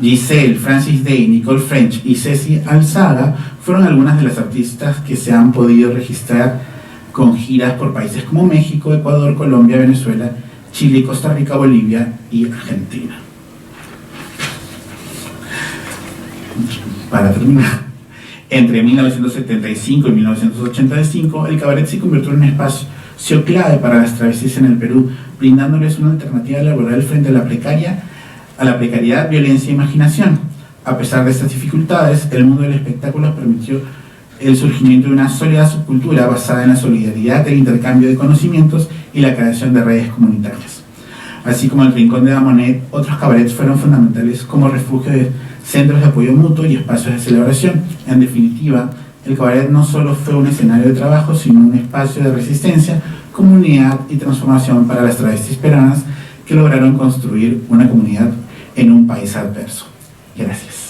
Giselle, Francis Day, Nicole French y Ceci Alzaga fueron algunas de las artistas que se han podido registrar con giras por países como México, Ecuador, Colombia, Venezuela, Chile, Costa Rica, Bolivia y Argentina. Para terminar, entre 1975 y 1985, el cabaret se convirtió en un espacio clave para las travestis en el Perú, brindándoles una alternativa laboral frente a la precariedad, violencia e imaginación. A pesar de estas dificultades, el mundo del espectáculo permitió el surgimiento de una sólida subcultura basada en la solidaridad, el intercambio de conocimientos y la creación de redes comunitarias. Así como el Rincón de Damonet, otros cabarets fueron fundamentales como refugio de centros de apoyo mutuo y espacios de celebración. En definitiva, el cabaret no solo fue un escenario de trabajo, sino un espacio de resistencia, comunidad y transformación para las travestis peruanas que lograron construir una comunidad en un país adverso. Gracias.